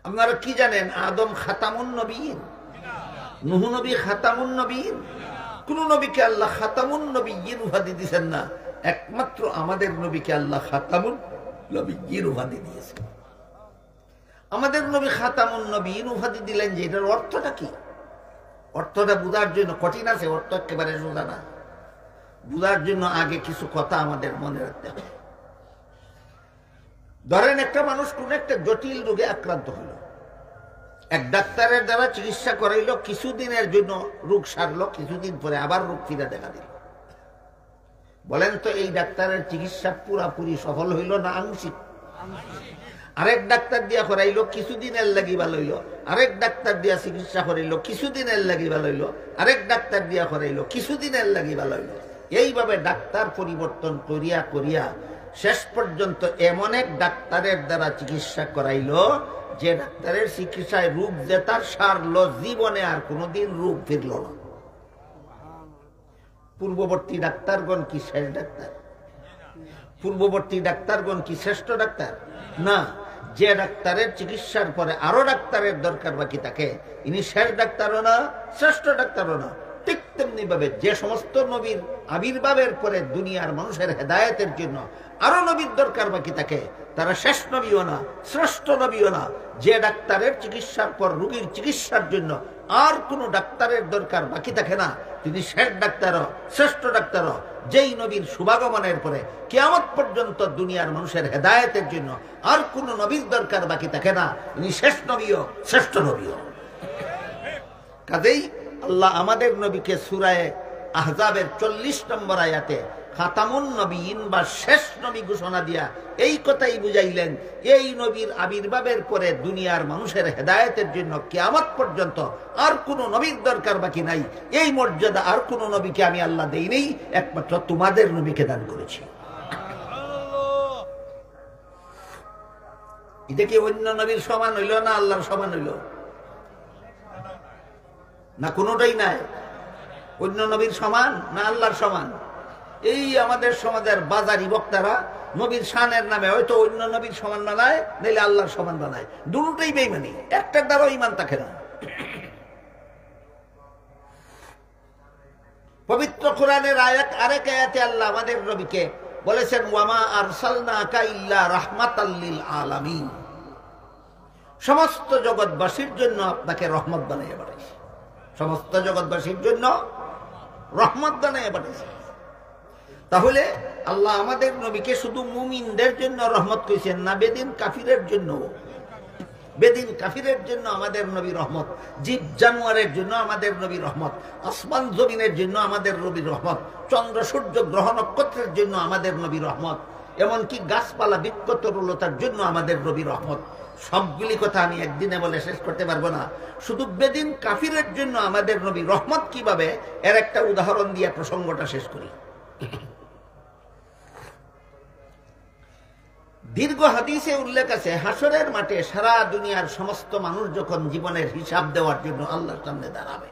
আপনারা কি জানেন আদম খাতামুন নবিয়্যিন, নূহ নবী খাতামুন নবিয়্যিন? কোন নবীকে আল্লাহ খাতামুন নবিয়্যিন উপাধি দিয়েছেন না, একমাত্র আমাদের নবীকে আল্লাহ খাতামুন নবিয়্যিন উপাধি দিয়েছেন। আমাদের নবী খাতামুন নবিয়্যিন উপাধি দিলেন যে এটার অর্থটা কি? অর্থটা বুঝার জন্য কঠিন আছে, অর্থ একেবারে সোজা না। বুঝার জন্য আগে কিছু কথা আমাদের মনে রাখতে হবে। ধরেন একটা মানুষ কোন একটা জটিল রোগে আক্রান্ত হলো, এক ডাক্তারের দ্বারা চিকিৎসা করাইলো, কিছুদিনের জন্য রোগ সারলো, কিছুদিন পরে আবার রোগ ফিরে দেখা দিল। বলেন তো এই ডাক্তারের চিকিৎসা পুরাপুরি সফল হইল না আংশিক? আরেক ডাক্তার দিয়া করাইলো, কিছুদিনের লাগি ভালো হইলো। আরেক ডাক্তার দিয়া চিকিৎসা করাইলো, কিছুদিনের লাগি ভালো হইলো। আরেক ডাক্তার দিয়া করাইলো, কিছুদিনের লাগি ভালো হইলো। এইভাবে ডাক্তার পরিবর্তন করিয়া করিয়া শেষ পর্যন্ত এমন এক ডাক্তারের দ্বারা চিকিৎসা করাইলো যে ডাক্তারের চিকিৎসায় রোগ যে তার সারলো, জীবনে আর কোনোদিন রোগ ফিরল না। পূর্ববর্তী ডাক্তারগণ কি শেষ ডাক্তার? পূর্ববর্তী ডাক্তারগণ কি শ্রেষ্ঠ ডাক্তার? না। যে ডাক্তারের চিকিৎসার পরে আরো ডাক্তারের দরকার বাকি থাকে, ইনি শেষ ডাক্তারও না, শ্রেষ্ঠ ডাক্তারও না। ঠিক তেমনি ভাবে যে সমস্ত নবীর আবির্ভাবের পরে দুনিয়ার মানুষের হেদায়েতের জন্য আরো নবীর দরকার বাকি থাকে, তারা শেষ নবীও না, শ্রেষ্ঠ নবীও না। যে ডাক্তারের চিকিৎসার পর রোগীর চিকিৎসার জন্য আর কোন ডাক্তারের দরকার বাকি থাকে না, তিনি শেষ ডাক্তারও, শ্রেষ্ঠ ডাক্তারও। যেই নবীর শুভাগমনের পরে কিয়ামত পর্যন্ত দুনিয়ার মানুষের হেদায়েতের জন্য আর কোন নবীর দরকার বাকি থাকে না, তিনি শেষ নবীও, শ্রেষ্ঠ নবীও। কাজেই আল্লাহ আমাদের নবীকে সূরা আহজাবের 40 নম্বর আয়াতে খাতামুন নবীন বা শেষ নবী ঘোষণা দিয়া এই কথাই বুঝাইলেন, এই নবীর আবির্ভাবের পরে দুনিয়ার মানুষের হেদায়েতের জন্য কিয়ামত পর্যন্ত আর কোন নবীর দরকার বাকি নাই। এই মর্যাদা আর কোন নবীকে আমি আল্লাহ দেইনি, একমাত্র তোমাদের নবীকে দান করেছি। এটা কি অন্য নবীর সমান হইল না আল্লাহর সমান হইল? না কোনোটাই নাই। অন্য নবীর সমান না আল্লাহর সমান? এই আমাদের সমাজের বাজারি বক্তারা নবীর শানের নামে হয়তো অন্য নবীর সমান বানায়, নাইলে আল্লাহর সমান বানায়। দুটোই বেঈমানি, একটার দ্বারাও ঈমান থাকে না। পবিত্র কোরআনের আরেক আয়াতে আল্লাহ আমাদের নবীকে বলেছেন, ওয়ামা আরসালনাকা ইল্লা রাহমাতাল লিল আলামিন, সমস্ত জগৎবাসীর জন্য আপনাকে রহমত বানিয়ে পাঠাইছি। সমস্ত জগৎবাসীর জন্য রহমত বানিয়ে পাঠাইছি। তাহলে আল্লাহ আমাদের নবীকে শুধু মুমিনদের জন্য রহমত করেছেন না, বেদিন কাফিরের জন্য। বেদিন কাফিরের জন্য আমাদের নবী রহমত, জীব জানোয়ারের জন্য আমাদের নবী রহমত, আসমান জমিনের জন্য আমাদের নবী রহমত, চন্দ্র সূর্য গ্রহ নক্ষত্রের জন্য আমাদের নবী রহমত, এমনকি গাছপালা বৃক্ষ তরুলতার জন্য আমাদের নবী রহমত। সবগুলি কথা আমি একদিনে বলে শেষ করতে পারবো না। শুধু বেদিন কাফিরের জন্য আমাদের নবী রহমত কিভাবে, এর একটা উদাহরণ দিয়ে প্রসঙ্গটা শেষ করি। দীর্ঘ হাদিসে উল্লেখ আছে, হাসরের মাঠে সারা দুনিয়ার সমস্ত মানুষ যখন জীবনের হিসাব দেওয়ার জন্য আল্লাহর সামনে দাঁড়াবে,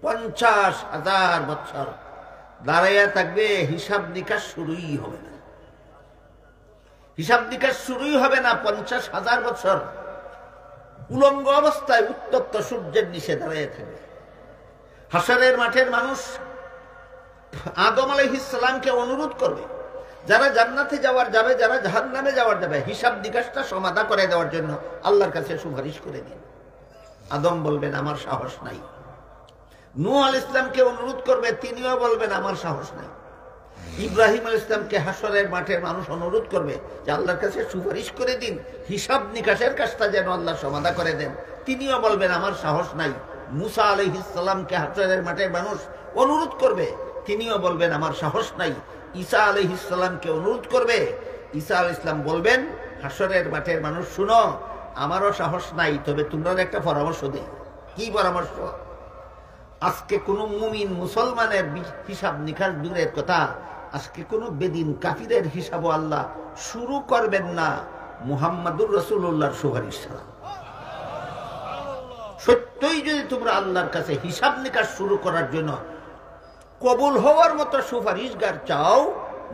50,000 বছর দাঁড়াইয়া থাকবে, হিসাব নিকাশ শুরুই হবে না। হিসাব নিকাশ শুরুই হবে না 50,000 বছর উলঙ্গ অবস্থায় উত্তপ্ত সূর্যের নিচে দাঁড়িয়ে থাকবে। হাসরের মাঠের মানুষ আদম আলাইহিস সালামকে অনুরোধ করবে, যারা জান্নাতে যাওয়ার যাবে, যারা জাহান্নামে যাওয়ার যাবে, হিসাব নিকাশটা সমাধা করে দেওয়ার জন্য আল্লাহর কাছে সুপারিশ করে দিন। আদম বলবেন আমার সাহস নাই। নূহ আলাইহিস সালামকে অনুরোধ করবে, তিনিও বলবেন আমার সাহস নাই। ইব্রাহিম আলাইহিস সালামকে হাসরের মাঠের মানুষ অনুরোধ করবে যে আল্লাহর কাছে সুপারিশ করে দিন, হিসাব নিকাশের কাজটা যেন আল্লাহ সমাধা করে দেন, তিনিও বলবেন আমার সাহস নাই। মুসা আলাইহিস সালামকে হাসরের মাঠের মানুষ অনুরোধ করবে, তিনিও বলবেন আমার সাহস নাই। ঈসা আলাইহিস সালামকে অনুরোধ করবে, ঈসা আলাইহিস সালাম বলবেন হাসরের মাঠের মানুষ শুনো, আমারও সাহস নাই, তবে তোমরা একটা পরামর্শ দেই। কি পরামর্শ? আজকে কোন মুমিন মুসলমানের হিসাব নিকাশ দূরের কথা, আজকে কোন বেদিন কাফিরের হিসাবও আল্লাহ শুরু করবেন না মুহাম্মাদুর রাসূলুল্লাহর সুপারিশ ছাড়া। সত্যই যদি তোমরা আল্লাহর কাছে হিসাব নিকাশ শুরু করার জন্য কবুল হওয়ার মতো সুপারিশগার চাও,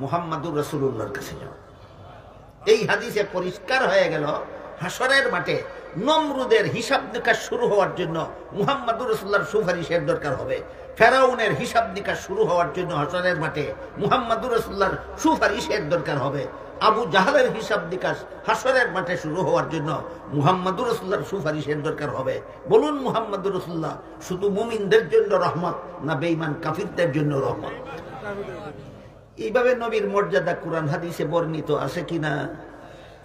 মুহাম্মাদুর রাসূলুল্লাহর কাছে যাও। এই হাদিসে পরিষ্কার হয়ে গেল, হাসরের মাঠে নমরুদের হিসাব নিকাশ শুরু হওয়ার জন্য মুহাম্মাদুর রাসূলুল্লাহর সুপারিশের দরকার হবে। ফেরাউনের হিসাব নিকাশ শুরু হওয়ার জন্য হাসরের মাঠে মুহাম্মাদুর রাসূলুল্লাহর সুপারিশের দরকার হবে। আবু জাহলের হিসাব নিকাশ হাসরের মাঠে শুরু হওয়ার জন্য মুহাম্মাদুর রাসূলুল্লাহর সুপারিশের দরকার হবে। বলুন, মুহাম্মাদুর রাসূলুল্লাহ শুধু মুমিনদের জন্য রহমত না বেঈমান কাফিরদের জন্য রহমত? এইভাবে নবীর মর্যাদা কোরআন হাদিসে বর্ণিত আছে কিনা?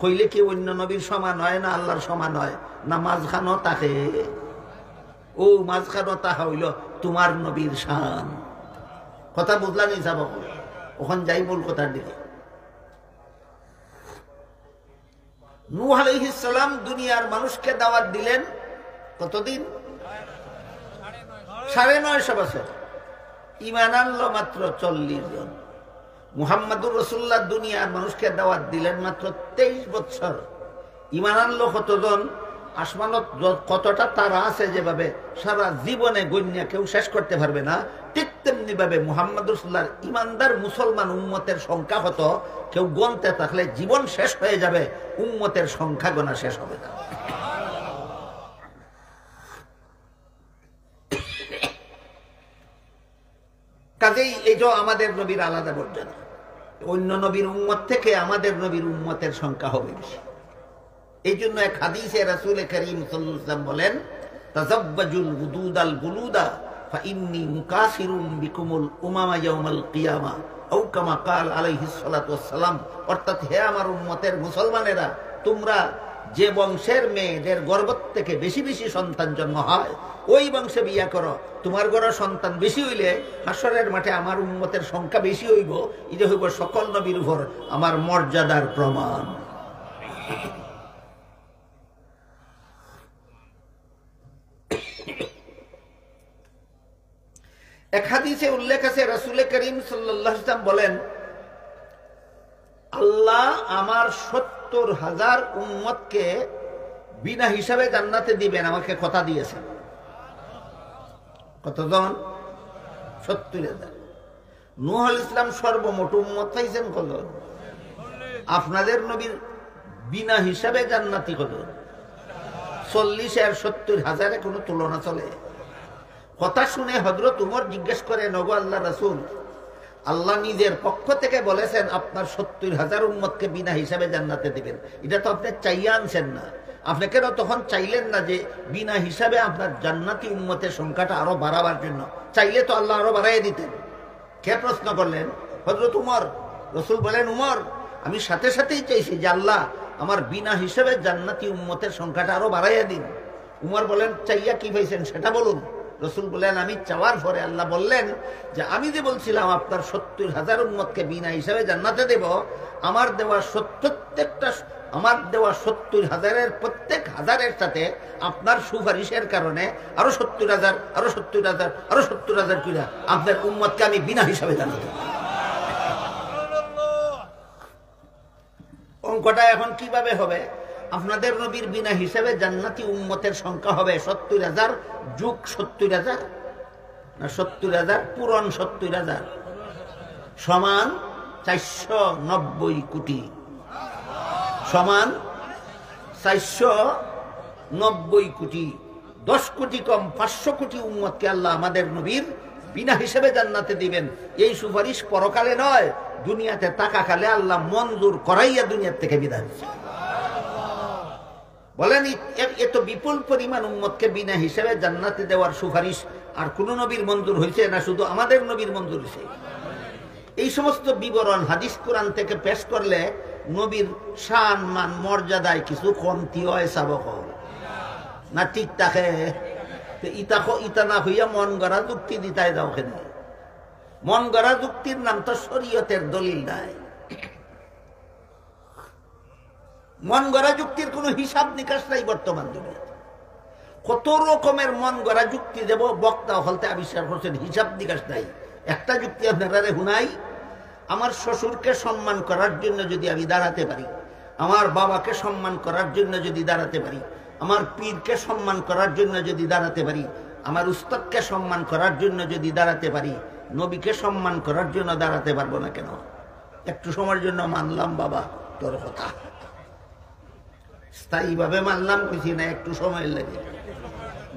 কইলে কি অন্য নবীর সমান হয় না আল্লাহর সমান হয় না মাঝখানও তাকে? ও মাঝখানও তাহা হইল তোমার নবীর শান। কথা বুঝলাম হিসাব, ওখান যাই বল কথার দিকে। নূহ আলাইহিস সালাম দুনিয়ার মানুষকে দাওয়াত দিলেন কতদিন? 950 বছর। ঈমান আনলো মাত্র 40 জন। মুহাম্মাদুর রাসূলুল্লাহ দুনিয়ার মানুষকে দাওয়াত দিলেন মাত্র 23 বছর। ঈমান আনলো কতজন? আসমানত কতটা তারা আছে যেভাবে সারা জীবনে গণ্যা কেউ শেষ করতে পারবে না, ঠিক তেমনি ভাবে মুহাম্মাদুর রাসূলুল্লাহর ঈমানদার মুসলমান উম্মতের সংখ্যা কত কেউ গণতে থাকলে জীবন শেষ হয়ে যাবে, উম্মতের সংখ্যা গোনা শেষ হবে না। কাজেই এই যে আমাদের নবীর আলাদা মর্যাদা, অন্য নবীর উম্মত থেকে আমাদের নবীর উম্মতের সংখ্যা হবে বেশি। এই জন্য এক হাদিসে রাসূল করিম সাল্লাল্লাহু আলাইহি ওয়াসাল্লাম বলেন, তাযাব্বাজুল বুদুদাল বুলুদা ফাইন্নী মুকাসিরুম বিকুমুল উমামা ইয়াউমাল কিয়ামা আও কামা ক্বাল আলাইহিস সালাতু ওয়াস সালাম। অর্থাৎ হে আমার উম্মতের মুসলমানেরা, তোমরা যে বংশের মেয়েদের গর্ভ থেকে বেশি বেশি সন্তান জন্ম হয় ওই বংশে বিয়া করো, তোমার ঘরে সন্তান বেশি হইলে হাসরের মাঠে আমার উম্মতের সংখ্যা বেশি হইব, এটা হইব সকল নবীর উপর আমার মর্যাদার প্রমাণ। এক হাদিসে উল্লেখ আছে, রাসূল করিম সাল্লাল্লাহু আলাইহি ওয়াসাল্লাম বলেন, আল্লাহ আমার ৭০,০০০ উম্মতকে বিনা হিসাবে জান্নাতে দিবেন, আমাকে কথা দিয়েছেন। কতজন? ৭০,০০০। নূহ আলাইহিস সালাম সর্বমোট উম্মত পাইছেন কত? আপনাদের নবীর বিনা হিসাবে জান্নাতি কত? ৪০ আর ৭০,০০০ কোনো তুলনা চলে? কথা শুনে হযরত উমর জিজ্ঞেস করেন, ওগো আল্লাহর রাসূল, আল্লাহ নিজের পক্ষ থেকে বলেছেন আপনার ৭০,০০০ উম্মতকে বিনা হিসাবে জান্নাতে দিবেন, এটা তো আপনি চাইয়া আনছেন না, আপনি কেন তখন চাইলেন না যে বিনা হিসাবে আপনার জান্নাতি উম্মতের সংখ্যাটা আরো বাড়াবার জন্য? চাইলে তো আল্লাহ আরো বাড়াইয়া দিতেন। কে প্রশ্ন করলেন? হযরত উমর। রাসূল বলেন, উমর, আমি সাথে সাথেই চাইছি যে আল্লাহ আমার বিনা হিসাবে জান্নাতি উম্মতের সংখ্যাটা আরো বাড়াইয়া দিন। উমর বলেন, চাইয়া কি পাইছেন সেটা বলুন। রাসূল বলেন, আমি চাওয়ার পরে আল্লাহ বললেন যে আমি যে বলছিলাম আপনার ৭০,০০০ উম্মতকে বিনা হিসাবে জান্নাতে দেব, আমার দেওয়া ৭০,০০০-এর প্রত্যেক হাজারের সাথে আপনার সুপারিশের কারণে আরো ৭০,০০০, আরো ৭০,০০০, আরো ৭০,০০০ করে আপনার উম্মতকে আমি বিনা হিসাবে জান্নাতে দেব। অঙ্কটা এখন কিভাবে হবে? আপনাদের নবীর বিনা হিসাবে জান্নাতি উম্মতের সংখ্যা হবে ৭০,০০০ যোগ ৭০,০০০, না ৭০,০০০ পূরণ ৭০,০০০ সমান ৪৯০ কোটি, সমান ৪৯০ কোটি। ১০ কোটি কম ৫০০ কোটি উম্মতকে আল্লাহ আমাদের নবীর বিনা হিসেবে জান্নাতে দিবেন। এই সুপারিশ পরকালে নয়, দুনিয়াতে থাকাকালে আল্লাহ মঞ্জুর করাইয়া দুনিয়ার থেকে বিদায় দিয়েছে। বলেন, এত বিপুল পরিমাণ উম্মতকে বিনা হিসেবে জান্নাতে দেওয়ার সুপারিশ আর কোন নবীর মঞ্জুর হয়েছে না শুধু আমাদের নবীর মঞ্জুর হয়েছে? এই সমস্ত বিবরণ হাদিস কোরআন থেকে পেশ করলে নবীর শান মান মর্যাদায় কিছু কমতি হয়, সাবক না? ঠিক থাকে ইতা না হইয়া মন গড়া যুক্তি দিতাই দাও। কেন মন গড়া যুক্তির নাম তো শরীয়তের দলিল নাই। মন গড়া যুক্তির কোন হিসাব নিকাশ নাই বর্তমান দুনিয়াতে। কত রকমের মন গড়া যুক্তি দেব বক্তা হলতে আবিষ্কার করছেন, হিসাব নিকাশ নাই। একটা যুক্তি আপনারা হুনাই, আমার শ্বশুরকে সম্মান করার জন্য যদি আমি দাঁড়াতে পারি, আমার বাবাকে সম্মান করার জন্য যদি দাঁড়াতে পারি, আমার পীরকে সম্মান করার জন্য যদি দাঁড়াতে পারি, আমার উস্তাদকে সম্মান করার জন্য যদি দাঁড়াতে পারি, নবীকে সম্মান করার জন্য দাঁড়াতে পারবো না কেন? একটু সময়ের জন্য মানলাম বাবা তোর কথা, স্থায়ীভাবে মানলাম কিছু না, একটু সময় লাগে।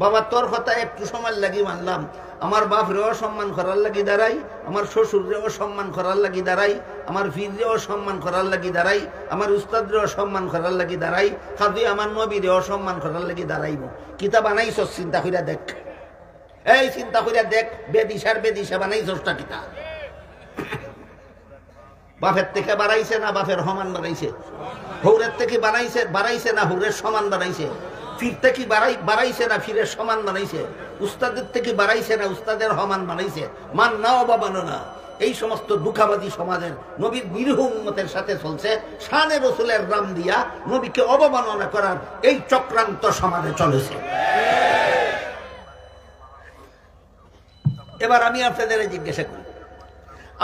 বাবা তোর কথা একটু সময় লাগি মানলাম। আমার বাপ রেও সম্মান করার লাগি দাঁড়াই, আমার শ্বশুর রেও সম্মান করার লাগি দাঁড়াই, আমার পীর রেও সম্মান করার লাগি দাঁড়াই, আমার উস্তাদ রেও সম্মান করার লাগি দাঁড়াই, খাদি আমার নবী রেও সম্মান করার লাগি দাঁড়াইব। কিতা বানাইছ চিন্তা কইরা দেখ, এই চিন্তা কইরা দেখ, বেদিশার বেদিশা বানাইছটা কিতা? বাপের থেকে বাড়াইছে না বাপের সমান বানাইছে? হৌরের থেকে বাড়াইছে না হৌরের সমান বানাইছে? ফির থেকে বাড়াইছে না ফিরের সমান বানাইছে? উস্তাদের থেকে বাড়াইছে না উস্তাদের সমান বানাইছে? মান নাও বা মানো না, এই সমস্ত দুঃখাবাদী সমাজের নবীর নিরীহ উম্মতের সাথে চলছে শানে রসুলের নাম দিয়া নবীকে অবমাননা করার এই চক্রান্ত সমাজে চলেছে। এবার আমি আপনাদের জিজ্ঞাসা করি,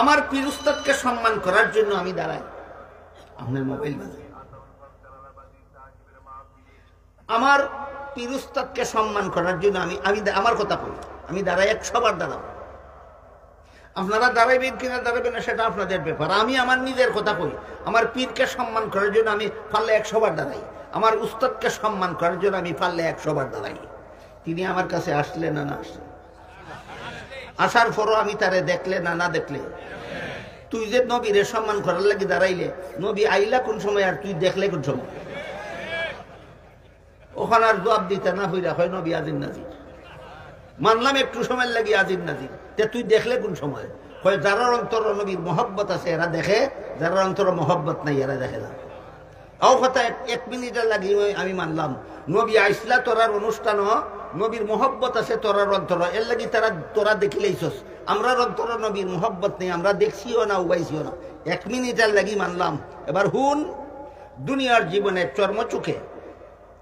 আমার পীর উস্তাদকে সম্মান করার জন্য আমি দাঁড়াই, আপনার মোবাইল বাজে, আমার পীর উস্তাদকে সম্মান করার জন্য আমি আমার কথা বলি, আমি দাঁড়াই ১০০ বার দাঁড়াবো। আপনারা দাঁড়াইবেন কিনা দাঁড়াবেন না সেটা আপনাদের ব্যাপার। আমি আমার নিজের কথা কই, আমার পীরকে সম্মান করার জন্য আমি পারলে ১০০ বার দাঁড়াই, আমার উস্তাদকে সম্মান করার জন্য আমি পারলে ১০০ বার দাঁড়াই। তিনি আমার কাছে আসলে না না আসলে, আসার পরও আমি তারে দেখলে না না দেখলে, তুই যে নবীরে সম্মান করার লাগি দাঁড়াইলে, নবী আইলা কোন সময় আর তুই দেখলে কোন সময়? ওখানে আর জবাব দিতে না হইরা হয় নবী আজির নাজির, মানলাম একটু সময় লাগি আজির নাজির, তুই দেখলে কোন সময়? হয় যারা অন্তর নবীর মহব্বত আছে এরা দেখে, যারা অন্তর মহব্বত নাই এরা দেখে না। কথা 1 মিনিটের লাগি আমি মানলাম নবী আইসলা তোরার অনুষ্ঠান নবীর মোহব্বত আছে তোরার অন্তর, এর লাগি তোরা দেখিলেইছস। আমরা অন্তর নবীর মোহব্বত নেই, আমরা দেখছিও না উবাইছিও না। 1 মিনিটের লাগি মানলাম। এবার হুন, দুনিয়ার জীবনে চর্মচোখে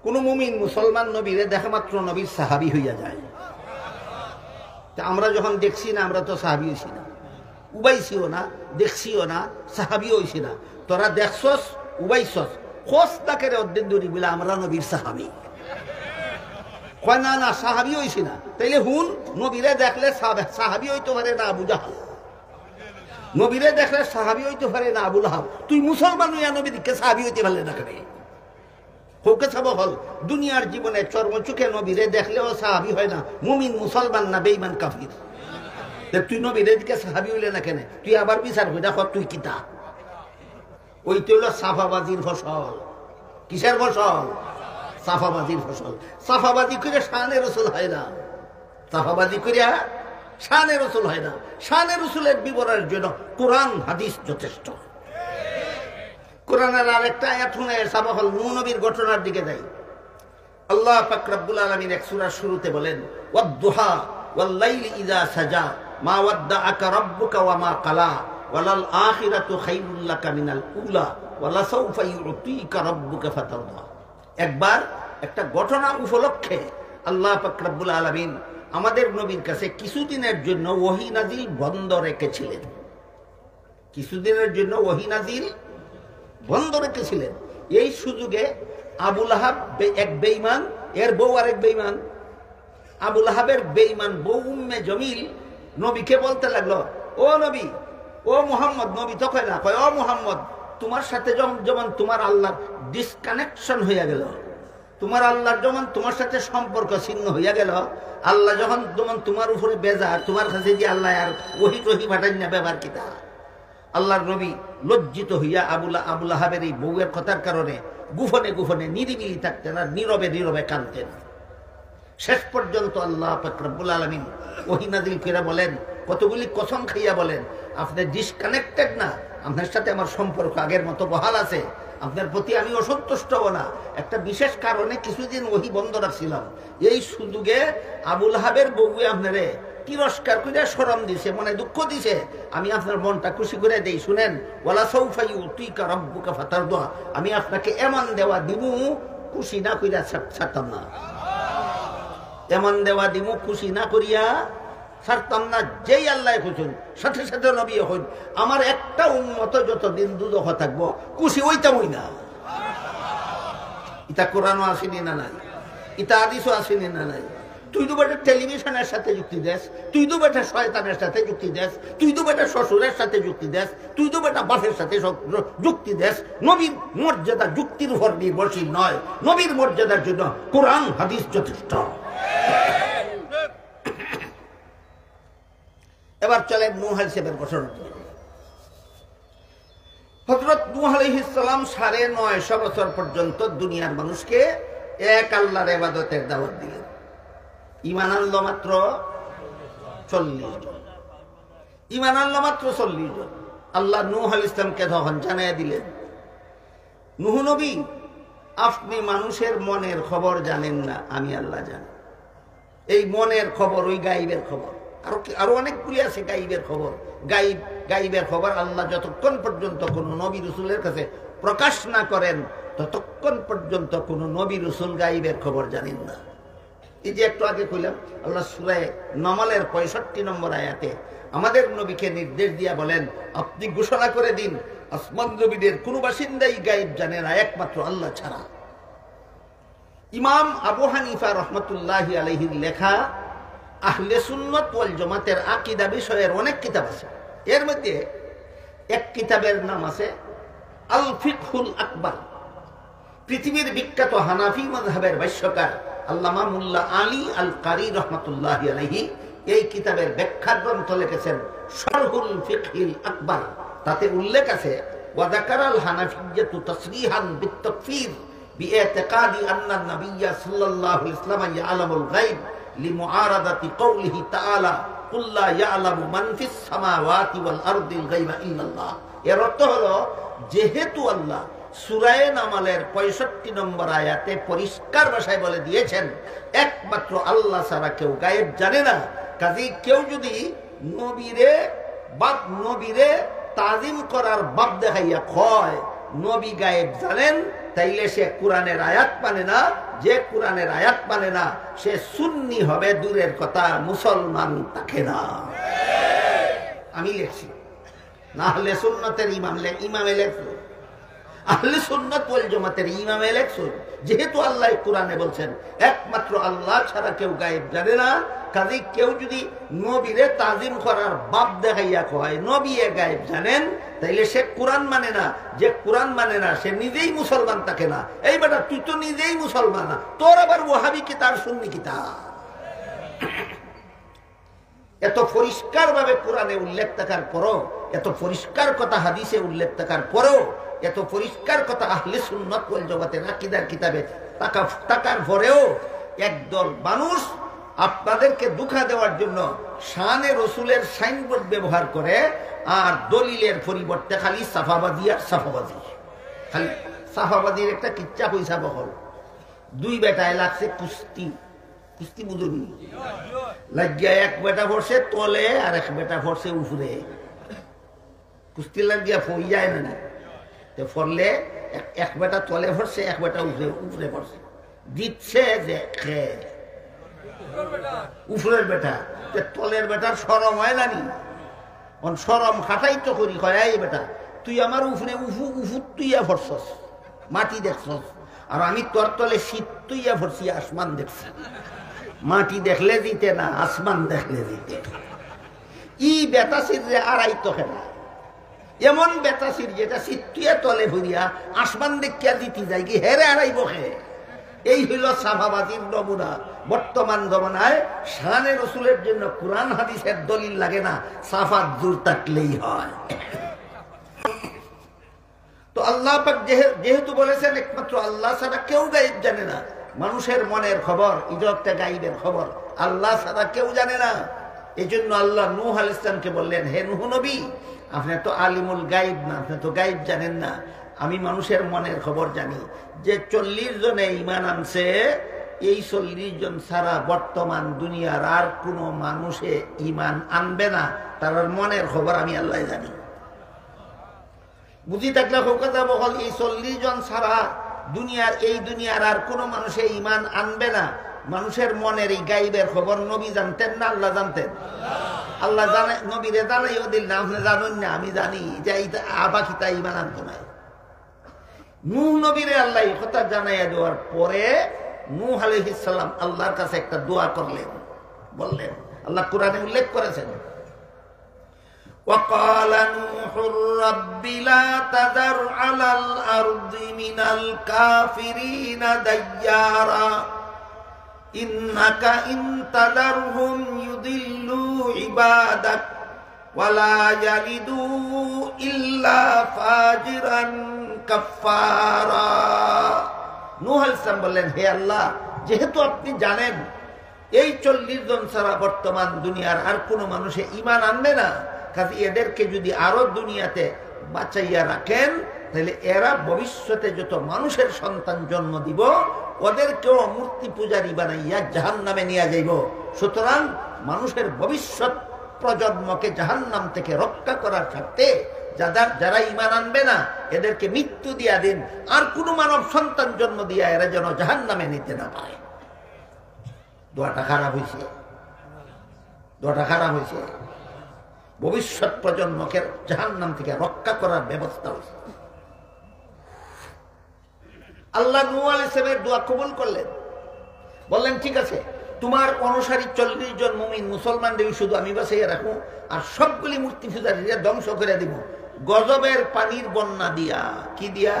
কোন মুমিন মুসলমান নবীরে দেখা মাত্র নবীর সাহাবী হইয়া যায়। আমরা যখন দেখছি না, আমরা তো সাহাবী হইছি না, উবাইছিও না, দেখছিও না, সাহাবী হইছি না। তোরা দেখছস, উবাইছস, খোঁজ তাকে অর্ধেক দূরি বলে আমরা নবীর সাহাবী। কয় না না, সাহাবী হইছি না। তাইলে হুন, নবীরে দেখলে সাহাবী হইতে পারে না আবু জাহাল, নবীরে দেখলে সাহাবী হইতে পারে না আবুল আহাব। তুই মুসলমান হইয়া নবীকে সাহাবী হইতে পারলে না কেন? হোকে সব হল দুনিয়ার জীবনে চর্মচোখে নবীরে দেখলেও সাহাবী হয় না, মুমিন মুসলমান না বেঈমান কাফির। তুই নবীরে দিকে সাহাবী হইলে না কেন? তুই আবার বিচার হই দেখো তুই কিতা। ওইটা হলো সাফাবাজির ফসল। কিসের ফসল? সাফাবাজির ফসল। সাফাবাজি করে শানে রসুল হয় না, সাফাবাজি করিয়া শানে রসুল হয় না। শানে রসুলের বিবরণের জন্য কোরআন হাদিস যথেষ্ট। কোরআনের আরেকটা আয়াত শুনে সাবাহল নূহ নবীর ঘটনার দিকে যাই। আল্লাহ পাক রব্বুল আলামিন এক সূরার শুরুতে বলেন, ওয়াদ-দুহা ওয়াল-লাইলি ইযা সাজা মা ওয়াদ্দাআকা রাব্বুকা ওয়া মা ক্বালা ওয়ালাল আখিরাতু খায়রুল লাকা মিনাল উলা ওয়ালা সাওফা ইউতিকা রাব্বুকা ফাতারদা। একবার একটা ঘটনা উপলক্ষে আল্লাহ পাক রব্বুল আলামিন আমাদের নবীর কাছে কিছুদিনের জন্য ওহী নাজিল বন্ধ রেখেছিলেন। কিছুদিনের জন্য ওহী নাজিল বন্ধ রেখেছিলেন। এই সুযোগে আবুল আহাব এক বেঈমান, এর বউ আরেক বেঈমান। আবুল আহাবের বেঈমান বউ উম্মে জমিল নবীকে বলতে লাগলো, ও নবী, ও মুহাম্মদ। নবী তো কয় না, কয় ও মুহাম্মদ, তোমার সাথে যেমন তোমার আল্লাহর ডিসকানেকশন হইয়া গেল, তোমার আল্লাহর যেমন তোমার সাথে সম্পর্ক ছিন্ন হইয়া গেল, আল্লাহ যখন যেমন তোমার উপরে বেজার, তোমার কাছে যে আল্লাহ আর ওহী টহি পাঠাই না, ব্যাপার কিতা? আল্লাহর নবী লজ্জিত হইয়া আবুল আহাবের এই বউয়ের কথার কারণে গোপনে গোপনে নিরিবিলি থাকতেন আর নীরবে নীরবে কাঁদতেন। শেষ পর্যন্ত আল্লাহ পাক রব্বুল আলামিন ওহী নাযিল করে বলেন, কতগুলি কসম খাইয়া বলেন, আপনি ডিসকানেক্টেড না, আপনার সাথে আমার সম্পর্ক আগের মতো বহাল আছে, আপনার প্রতি আমি অসন্তুষ্ট হব না। একটা বিশেষ কারণে কিছুদিন ওহী বন্ধ রাখছিলাম। এই সুযোগে আবুল আহাবের বউয়ে আপনারে তিরস্কার করে শরম দিছে, মনে দুঃখ দিছে, আমি আপনার মনটা খুশি করে দেই। শুনেন, ওয়ালা সাউফা ইউতিকা রাব্বুকা ফাতারদা, আমি আপনাকে এমন দেওয়া দিমু খুশি না কইরা ছাড়তাম না। এমন দেওয়া দিমু খুশি না করিয়া ছাড়তাম না। যেই আল্লাহ খুঁজুন, সাথে সাথে নবী হইন, আমার একটা উম্মত যতদিন দুদক থাকবো খুশি হইতামই না। ইতা কোরআনও আসেনি না নাই, ইতা হাদিসও আসেনি না নাই। তুই তো বেটা টেলিভিশনের সাথে যুক্তি দেস, তুই তো বেটা শয়তানের সাথে যুক্তি দেস, তুই তো বেটা শ্বশুরের সাথে যুক্তি দেস, তুই তো বেটা বাপের সাথে যুক্তি দেস। নবীর মর্যাদা যুক্তির উপর নির্ভরশীল নয়, নবীর মর্যাদার জন্য কোরআন হাদিস যথেষ্ট। এবার চলে নূহ আলাইহিস সালামের ঘটনা। হযরত নূহ আলাইহিস সালাম ৯৫০ বছর পর্যন্ত দুনিয়ার মানুষকে এক আল্লাহর ইবাদতের দাওয়াত দিলেন। ঈমান আনলো মাত্র ৪০ জন। ঈমান আনলো মাত্র ৪০ জন। আল্লাহ নূহ আলাইহিস সালামকে তখন জানাইয়া দিলেন, নূহ নবী, আপনি মানুষের মনের খবর জানেন না, আমি আল্লাহ জানি। এই মনের খবর ওই গায়েবের খবর, আরো অনেকগুলি আছে গায়েবের খবর। গায়েবের খবর আল্লাহ যতক্ষণ পর্যন্ত কোন নবী রাসূলের কাছে প্রকাশ না করেন, ততক্ষণ পর্যন্ত কোন নবী রাসূল গায়েবের খবর জানেন না। এই যে একটু আগে কইলাম, আল্লাহ সূরা নামলের ৬৫ নম্বর আয়াতে আমাদের নবীকে নির্দেশ দিয়া বলেন, আপনি ঘোষণা করে দিন, আসমান জমিনের কোন বাসিন্দাই গায়েব জানে না একমাত্র আল্লাহ ছাড়া। ইমাম আবু হানিফা রহমতুল্লাহি আলাইহির লেখা আহলে সুন্নাত ওয়াল জামাতের আকীদা বিষয়ের অনেক কিতাব আছে। এর মধ্যে এক কিতাবের নাম আছে আল ফিকহুল আকবার। পৃথিবীর বিখ্যাত হানাফি মাযহাবের ভাষ্যকার আল্লামা মুল্লা আলী আল কারি রহমতুল্লাহি আলাইহি এই কিতাবের ব্যাখ্যা গ্রন্থ লিখেছেন শারহুল ফিকহিল আকবার। তাতে উল্লেখ আছে, ওয়া যাকারাল হানাফিয়্যাতু তাসরিহান বিত-তাকফীর বিইতিকাদি আন্না নাবিয়্যা সাল্লাল্লাহু আলাইহি ওয়াসাল্লাম ইয়ালামুল গায়ব লিমুআরাদাতি কওলিহি তাআলা কুল লা ইয়ালামু মান ফিস সামাওয়াতি ওয়াল আরদিল গায়বা ইল্লাল্লাহ। এর অর্থ হলো, যেহেতু আল্লাহ সূরা নামলের 65 নম্বর আয়াতে পরিষ্কার ভাষায় বলে দিয়েছেন, একমাত্র আল্লাহ ছাড়া কেউ গায়েব জানে না। কাজেই কেউ যদি নবীরে তাজিম করার বাপ দেখাইয়া কয় নবী গায়েব জানেন, তাইলে সে কোরআনের আয়াত মানে না। যে কোরআনের আয়াত মানে না সে সুন্নি হবে দূরের কথা, মুসলমান থাকে না। আমি লেখছি না, আহলে সুন্নতের ইমামে লেখছো, আহলে সুন্নাত ওয়াল জামাতের ইমামে লেখছো। যেহেতু আল্লাহ কোরআনে বলছেন একমাত্র আল্লাহ ছাড়া কেউ গায়েব জানে না, কাজে কেউ যদি নবীরে তাজিম করার বাপ দেখাইয়া কয় নবী গায়েব জানেন, তাইলে সে কোরআন মানে না। যে কোরআন মানে না সে নিজেই মুসলমান থাকে না। এই বেটা তুই তো নিজেই মুসলমান না, তোর আবার ওয়াহাবি কিতাব সুন্নি কিতাব। এত পরিষ্কার ভাবে কোরআনে উল্লেখ থাকার পরও, এত পরিষ্কার কথা হাদিসে উল্লেখ থাকার পরও, এত পরিষ্কার কথা আহলে সুন্নাত ওয়াল জামাতের আকীদার কিতাবে থাকার পরেও একদল মানুষ আপনাদেরকে ধোঁকা দেওয়ার জন্য শানে রসুলের সাইনবোর্ড ব্যবহার করে আর দলিলের পরিবর্তে খালি সাফাবাদী আর সাফাবাদী। খালি সাফাবাদীর একটা কিচ্ছা পয়সা বহল। দুই বেটায় লাগছে কুস্তি, কুস্তি বুঝুন লাগিয়া, এক বেটা পড়ছে তলে আর এক বেটা পড়ছে উপরে। কুস্তি লাগিয়া ফই যায় না, ফরলে এক বেটা তলে পড়ছে, এক বেটা উপরে পড়ছে। দিচ্ছে যে উপরের বেটা, তলের বেটার সরম হয় না নি? সরম খাটাই তো করি, কয় এই বেটা তুই আমার উপরে তুইয়া পড়ছস, মাটি দেখছস, আর আমি তোর তলে শীত তুইয়া পড়ছি, আসমান দেখছি। মাটি দেখলে দিতে না, আসমান দেখলে দিতে। ই বেতাসির যে আড়াই তো খেলা, এমন বেতাসির যেটা শীতুয়া তলে ভরিয়া আসমান দেখিয়া দিতে যায় কি হেরে আড়াই বসে। এই হইল সাফাবাদীর নমুনা। বর্তমান জমানায় শানে রসুলের জন্য কোরআন হাদিসের দলিল লাগে না, সাফাত দূর থাকলেই হয়। তো আল্লাহ পাক যেহেতু বলেছেন একমাত্র আল্লাহ ছাড়া কেউ গায়েব জানে না, মানুষের মনের খবর, ইজরতে গায়েবের খবর আল্লাহ ছাড়া কেউ জানে না। এই জন্য আল্লাহ নূহ আলাইহিস সালামকে বললেন, হে নূহ নবী, আপনি তো আলিমুল গায়েব না, আপনি তো গায়েব জানেন না, আমি মানুষের মনের খবর জানি। যে 40 জনে ঈমান আনছে, এই 40 জন ছাড়া বর্তমান দুনিয়ার আর কোন মানুষে ঈমান আনবে না, তার মনের খবর আমি আল্লাহ জানি। বুঝি থাকলে কথা বল, এই 40 জন ছাড়া এই দুনিয়ার আর কোন মানুষে ঈমান আনবে না। মানুষের মনের এই গায়েবের খবর নবী জানতেন না আল্লাহ জানতেন? আল্লাহ জানে, নবীরে জানাইও দিল না, আপনি জানেন না, আমি জানি যে বাকিটা ঈমান আনতো না। নূহ নবীরে আল্লাহ কথা জানাইয়া দেওয়ার পরে নূহ আলাইহিস সালাম আল্লাহর কাছে একটা দোয়া করলেন, বললেন, আল্লাহ কোরআনে উল্লেখ করেছেন, وقال نوح رب لا تذر على الأرض من الكافرين ديارا إنك إن تذرهم يضلوا عبادك ولا يلدوا إلا فاجرا কাফারা। নূহ আলাইহিস সালাম বললেন, হে আল্লাহ, যেহেতু আপনি জানেন এই 40 জন ছাড়া বর্তমান দুনিয়ার আর কোন মানুষে ঈমান আনবে না, কাজে এদেরকে যদি আরো দুনিয়াতে বাঁচাইয়া রাখেন, তাহলে এরা ভবিষ্যতে যত মানুষের সন্তান জন্ম দিব ওদেরকেও মূর্তি পূজারী বানাইয়া জাহান্নামে নিয়ে যাইব। সুতরাং মানুষের ভবিষ্যৎ প্রজন্মকে জাহান্নাম থেকে রক্ষা করার স্বার্থে যারা ঈমান আনবে না এদেরকে মৃত্যু দিয়া দিন, আর কোন মানব সন্তান জন্ম দিয়া এরা যেন জাহান্নামে নিতে না পারে। দোয়াটা খারাপ হয়েছে, দোয়াটা খারাপ হয়েছে। ভবিষ্যৎ প্রজন্মকে জাহান্নাম থেকে রক্ষা করার ব্যবস্থা হয়েছে। আল্লাহ নূহ আলাইহিস সালামের দোয়া কবুল করলেন, বললেন ঠিক আছে, তোমার অনুসারী 40 জন মুমিন মুসলমানদের শুধু আমি বাঁচাইয়া রাখবো, আর সবগুলি মূর্তি পূজারীরা ধ্বংস করে দিব গজবের পানির বন্যা দিয়া। কি দিয়া?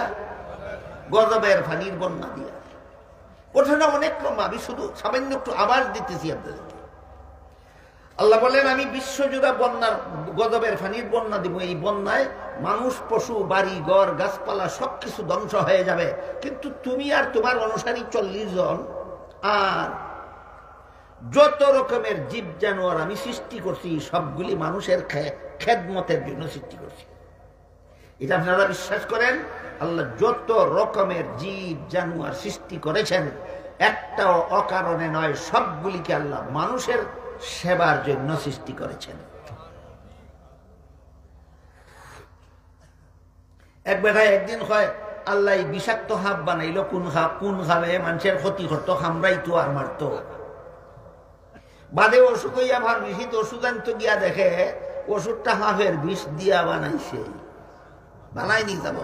গজবের পানির বন্যা দিয়া। ওঠাটা অনেক কম, আমি শুধু সামান্য একটু আওয়াজ দিতেছি আপনাদেরকে। আল্লাহ বলেন, আমি বিশ্বজুড়া বন্যার গজবের পানির বন্যা দিব। এই বন্যায় মানুষ, পশু, বাড়ি ঘর, গাছপালা সবকিছু ধ্বংস হয়ে যাবে, কিন্তু তুমি আর তোমার অনুসারী 40 জন আর যত রকমের জীব জানোয়ার আমি সৃষ্টি করছি সবগুলি মানুষের খেদমতের জন্য সৃষ্টি করছি। এটা আপনারা বিশ্বাস করেন? আল্লাহ যত রকমের জীব জানোয়ার সৃষ্টি করেছেন একটাও অকারণে নয়, সবগুলিকে আল্লাহ মানুষের সেবার জন্য সৃষ্টি করেছেন। এক বেটায় একদিন হয় আল্লাহ বিষাক্ত হাফ বানাইলো, কোন খাবে মানুষের ক্ষতি করতো, খামরাইতো আর মারতো। বাদে ওষুধ হইয়া ভার বিষিত ওষুধ আনতো, গিয়া দেখে ওষুধটা হাফের বিষ দিয়া বানাইছে, বানাইনি যাব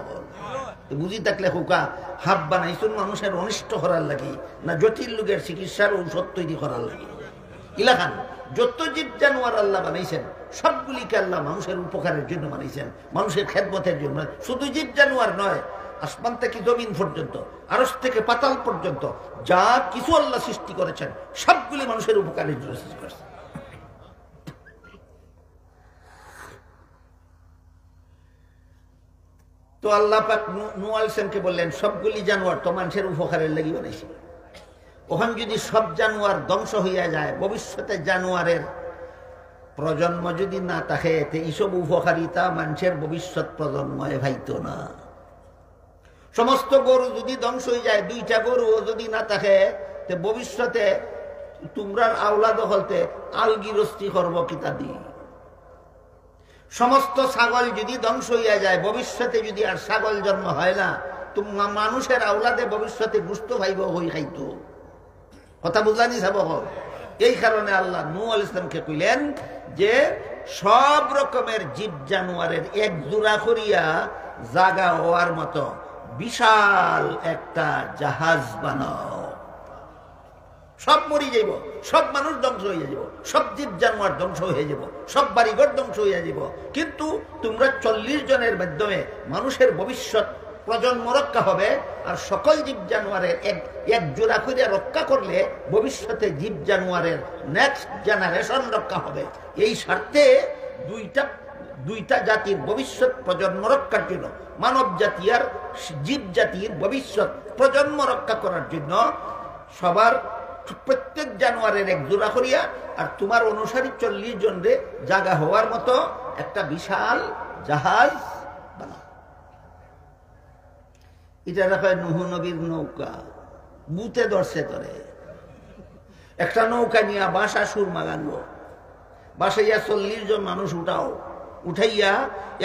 বুঝি থাকলে হুকা হাফ বানাইছুন মানুষের অনিষ্ট করার লাগি না জটিল লোকের চিকিৎসার ঔষধ তৈরি করার লাগি? ইলাকান যত জীব জানোয়ার আল্লাহ বানাইছেন সবগুলিকে আল্লাহ মানুষের উপকারের জন্য বানাইছেন, মানুষের খেদমতের জন্য। শুধু জীব জানোয়ার নয়, আসমান থেকে জমিন পর্যন্ত, আরশ থেকে পাতাল পর্যন্ত যা কিছু আল্লাহ সৃষ্টি করেছেন সবগুলি মানুষের উপকারের জন্য সৃষ্টি করেছেন। তো আল্লাহ পাক নূহ আলাইহিস সালামকে বললেন সবগুলি জানোয়ার তো মানুষের উপকারের লাগি বানাইছে। ওখানে যদি সব জানোয়ার ধ্বংস হইয়া যায়, ভবিষ্যতে জানোয়ারের প্রজন্ম যদি না থাকে, এইসব উপকারিতা মানুষের ভবিষ্যৎ প্রজন্মে ভাইতো না। সমস্ত গরু যদি ধ্বংস হয়ে যায়, দুইটা গরু যদি না থাকে, ভবিষ্যতে তোমরার আওলাদ হলতে আলগিরস্তি করব কিতা দি। সমস্ত ছাগল যদি ধ্বংস হইয়া যায়, ভবিষ্যতে যদি আর ছাগল জন্ম হয় না, তোমরা মানুষের আওলাদে ভবিষ্যতে গুস্ত ভাইব হই খাইতো। কথা বুঝলানি সাব? এই কারণে আল্লাহ নূহ আলাইহিস সালামকে কইলেন যে সব রকমের জীব জানোয়ারের এক জোড়া করিয়া জাগা হওয়ার মতো বিশাল একটা জাহাজ বানাও। সব মরি যাইব, সব মানুষ ধ্বংস হয়ে যাব, সব জীব জানোয়ার ধ্বংস হয়ে যাব, সব বাড়িঘর ধ্বংস হয়ে যাব, কিন্তু তোমরা 40 জনের মাধ্যমে মানুষের ভবিষ্যৎ প্রজন্ম রক্ষা হবে। আর সকল জীব জানোয়ারের এক জোড়া করে রক্ষা করলে ভবিষ্যতে জীব জানোয়ারের নেক্সট জেনারেশন রক্ষা হবে। এই স্বার্থে দুইটা জাতির ভবিষ্যৎ প্রজন্ম রক্ষার জন্য, মানব জাতি আর জীব জাতির ভবিষ্যৎ প্রজন্ম রক্ষা করার জন্য সবার প্রত্যেক জানোয়ারের এক জোড়া করিয়া আর তোমার অনুসারী 40 জনরে জাগা হওয়ার মতো একটা বিশাল জাহাজ বানাও। এটা রাখা নূহ নবীর নৌকা। বুতে ধরছে তোরে একটা নৌকা নিয়ে বাসা সুরমা গানবো, বাসাইয়া 40 জন মানুষ উঠাইয়া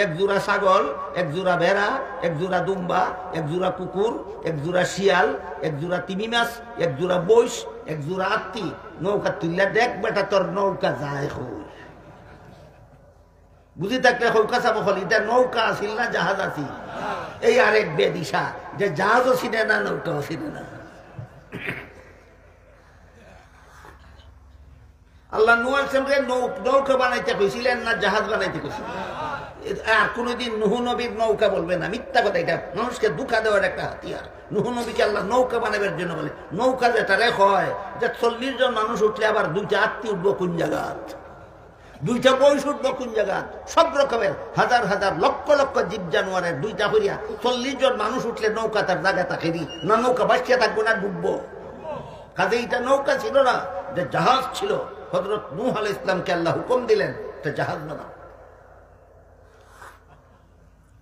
এক জোড়া ছাগল, এক জোড়া ভেড়া, এক জোড়া দুম্বা, এক জোড়া কুকুর, এক জোড়া শিয়াল, এক জোড়া তিমি মাছ, এক জোড়া বৈশ, এক জোড়া আত্মি নৌকা তুললা। দেখ বেটা তোর নৌকা যায় হই বুঝি থাকলে হৌকা চাব হল। এটা নৌকা আসিল না জাহাজ আসিল? এই আরেক বেদিশা যে জাহাজও চিনে না, নৌকাও চিনে না। আল্লাহ নূহ আলাইহিস সালামকে নৌকা বানাইতে কইছিলেন না জাহাজ বানাইতে কইছিলেন? আর কোনদিন নূহ নবীর নৌকা বলবে না, মিথ্যা কথা। এটা মানুষকে ধোঁকা দেওয়ার একটা হাতিয়ার। নূহ নবীকে আল্লাহ নৌকা বানাবার জন্য বলে। নৌকা যেটা হয় যে 40 জন মানুষ উঠলে আবার 2টা আত্মী উঠবো কোন জায়গাত, 2টা বয়স উঠবো কোন জায়গাত, সব রকমের হাজার হাজার লক্ষ লক্ষ জীব জানোয়ারের 2টা করিয়া 40 জন মানুষ উঠলে নৌকা তার জায়গা থাকে না, নৌকা বাঁচিয়া থাকবো না, ডুববো। কাজে এটা নৌকা ছিল না, যে জাহাজ ছিল। হযরত নূহ আলাইহিস সালামকে আল্লাহ হুকুম দিলেন একটা জাহাজ বানাও।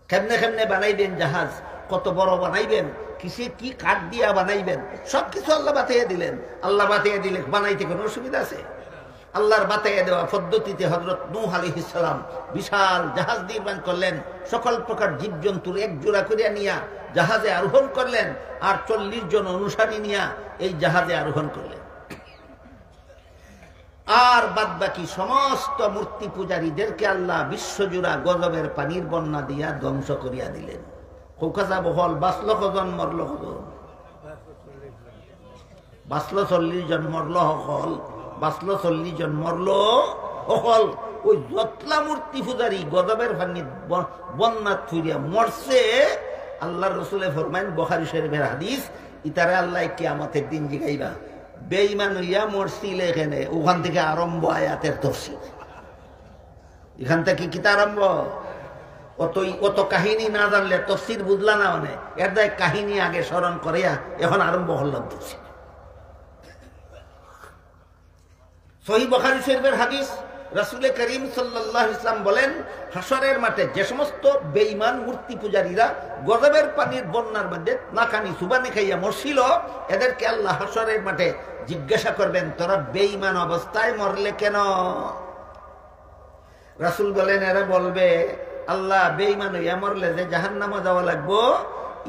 কেমনে কেমনে বানাইবেন জাহাজ, কত বড় বানাইবেন, কিসে কি কাঠ দিয়া বানাইবেন, সবকিছু আল্লাহ বাতাইয়া দিলেন। আল্লাহ বাতাইয়া দিলে বানাইতে কোনো অসুবিধা আছে? আল্লাহর বাতাইয়া দেওয়া পদ্ধতিতে হযরত নূহ আলাইহিস সালাম বিশাল জাহাজ নির্মাণ করলেন। সকল প্রকার জীবজন্তুর এক জোড়া করিয়া নিয়া জাহাজে আরোহণ করলেন, আর 40 জন অনুসারী নিয়া এই জাহাজে আরোহণ করলেন। আর বাদ বাকি সমস্ত মূর্তি পূজারীদেরকে আল্লাহ বিশ্বজুড়া গজবের পানির বন্যা দিয়া ধ্বংস করিয়া দিলেন। কৌকাজা বহল বাঁচল কজন, মরল কজন? বাঁচল 40 জন, মরল হল। বাঁচল 40 জন, মরল হল। ওই যতলা মূর্তি পূজারী গজবের পানির বন্যা থুইয়া মরছে। আল্লাহ রসুলে ফরমাইন, বুখারী শরীফের হাদিস, ইতারে আল্লাহ কিয়ামতের দিন জিগাইবা বেঈমান হইয়া মরছিল। এখানে ওখান থেকে আরম্ভ আয়াতের তফসির। এখান থেকে কিতা আরম্ভ? অত কাহিনী না জানলে তফসির বুঝলা না। মানে এর দায় কাহিনী আগে স্মরণ করিয়া এখন আরম্ভ হলাম তফসির। সহিহ বুখারী শরীফের হাদিস, রাসূল করিম সাল্লাল্লাহু আলাইহি ওয়াসাল্লাম বলেন, হাসরের মাঠে যে সমস্ত বেঈমান মূর্তি পূজারীরা গজবের পানির বন্যার মধ্যে নাকানি সুবানি খাইয়া মরছিল, এদেরকে আল্লাহ হাসরের মাঠে জিজ্ঞাসা করবেন, তোরা বেঈমান অবস্থায় মরলে কেন? রাসূল বলেন, এরা বলবে, আল্লাহ বেঈমান হইয়া মরলে যে জাহান্নামে যাওয়া লাগবো,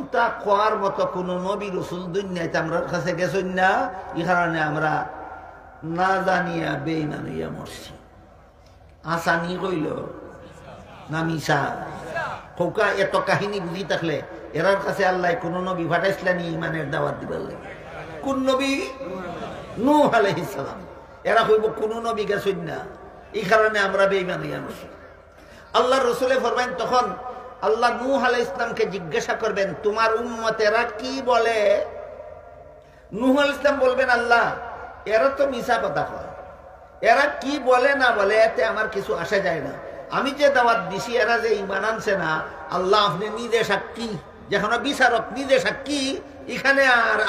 ইটা কোয়ার মতো কোন নবী রাসূল দুনিয়াতে আমরা কাছে গেছেন না, এই কারণে আমরা না জানিয়া বেঈমান হইয়া মরছি। আসানি কইল না মিশা? খোকা এত কাহিনী বুঝি থাকলে এরার কাছে আল্লাহ কোন নবী পাঠাইছিলেন ঈমানের দাওয়াত দিবার লাগে? কোন নবী? নূহ আলাইহিস সালাম। এরা কইব কোন নবী গেছেন না, এই কারণে আমরা বেঈমান হইয়া মরছি। আল্লাহ রসুলে ফরমাইন, তখন আল্লাহ নূহ আলাইহিস সালামকে জিজ্ঞাসা করবেন, তোমার উম্মতেরা কি বলে? নূহ আলাইহিস সালাম বলবেন, আল্লাহ এরা তো মিশা কথা কয়, এরা কি বলে না বলে এতে আমার কিছু আসে যায় না। আমি যে দাওয়াত দিছি এরা যে ঈমান আনছে না, আল্লাহ আপনি নিজে সাক্ষী, যখন বিচারক নিজে সাক্ষী, এখানে আর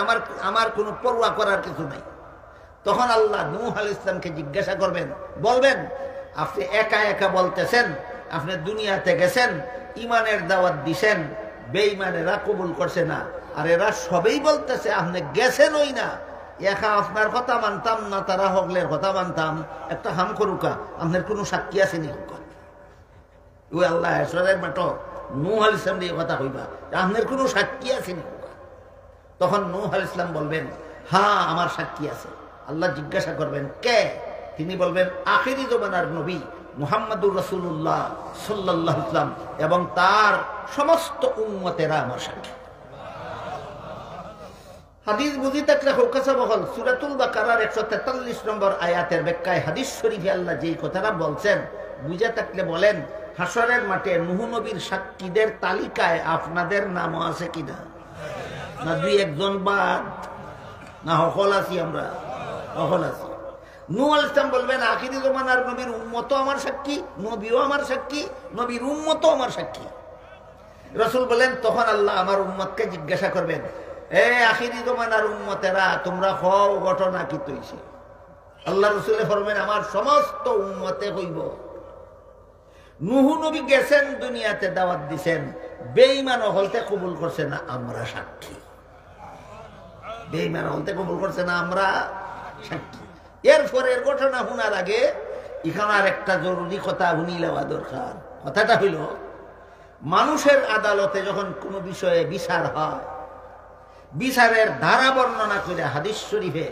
আমার কোনো পরোয়া করার কিছু নাই। তখন আল্লাহ নূহ আলাইহিস সালামকে জিজ্ঞাসা করবেন, বলবেন, আপনি একা একা বলতেছেন আপনি দুনিয়াতে গেছেন, ঈমানের দাওয়াত দিছেন, বেঈমানেরা কবুল করছে না, আর এরা সবেই বলতেছে আপনি গেছেন ওই না, একা আপনার কথা মানতাম না, তারা হগলের কথা মানতাম, একটা হাম করুকা, আপনার কোনো সাক্ষী আছে নি? ওই আল্লাহ হাসরের মাঠ নূহ আলাইহিস সালাম দিয়ে কথা কইবা, আপনার কোনো সাক্ষী আছে নি? তখন নূহ আলাইহিস সালাম বলবেন, হ্যাঁ আমার সাক্ষী আছে। আল্লাহ জিজ্ঞাসা করবেন, কে? তিনি বলবেন, আখিরি জমানার নবী মুহাম্মদুর রাসূলুল্লাহ সাল্লাল্লাহু আলাইহি ওয়াসাল্লাম এবং তার সমস্ত উম্মতেরা আমার সাক্ষী। হাদিস বুঝি থাকলে হোকাসা বহল সূরাতুল বাকারার 143 নম্বর আয়াতের ব্যাখ্যায় হাদিস শরীফে আল্লাহ যেই কথাটা বলছেন বুঝে থাকলে বলেন, হাসরের মাঠে নূহ নবীর সাক্ষীদের তালিকায় আপনাদের নামও আছে কিনা? না দুই একজন বাদ? না সকল আছি আমরা? সকল আছি। নূহ আলাইহিস সালাম বলবেন, আখিরি জমানার নবীর উম্মতও আমার সাক্ষী, নবীও আমার সাক্ষী, নবীর উম্মতও আমার সাক্ষী। রাসূল বলেন, তখন আল্লাহ আমার উম্মতকে জিজ্ঞাসা করবেন, এ আখিরি জমানার উম্মতেরা তোমরা হও ঘটনা কি তৈছে? আল্লাহ রাসূল ফরমায়েন, আমার সমস্ত উম্মতে হইব, নূহ নবী গেছেন দুনিয়াতে দাওয়াত দিছেন, বেঈমান হলতে কবুল করছে না, আমরা সাক্ষী। বেঈমান হলতে কবুল করছে না, আমরা সাক্ষী। এরপরের ঘটনা শোনার আগে এখানে আর একটা জরুরি কথা শুনি নেওয়া দরকার। কথাটা হইল, মানুষের আদালতে যখন কোনো বিষয়ে বিচার হয়, বিচারের ধারা বর্ণনা করে হাদিস শরীফে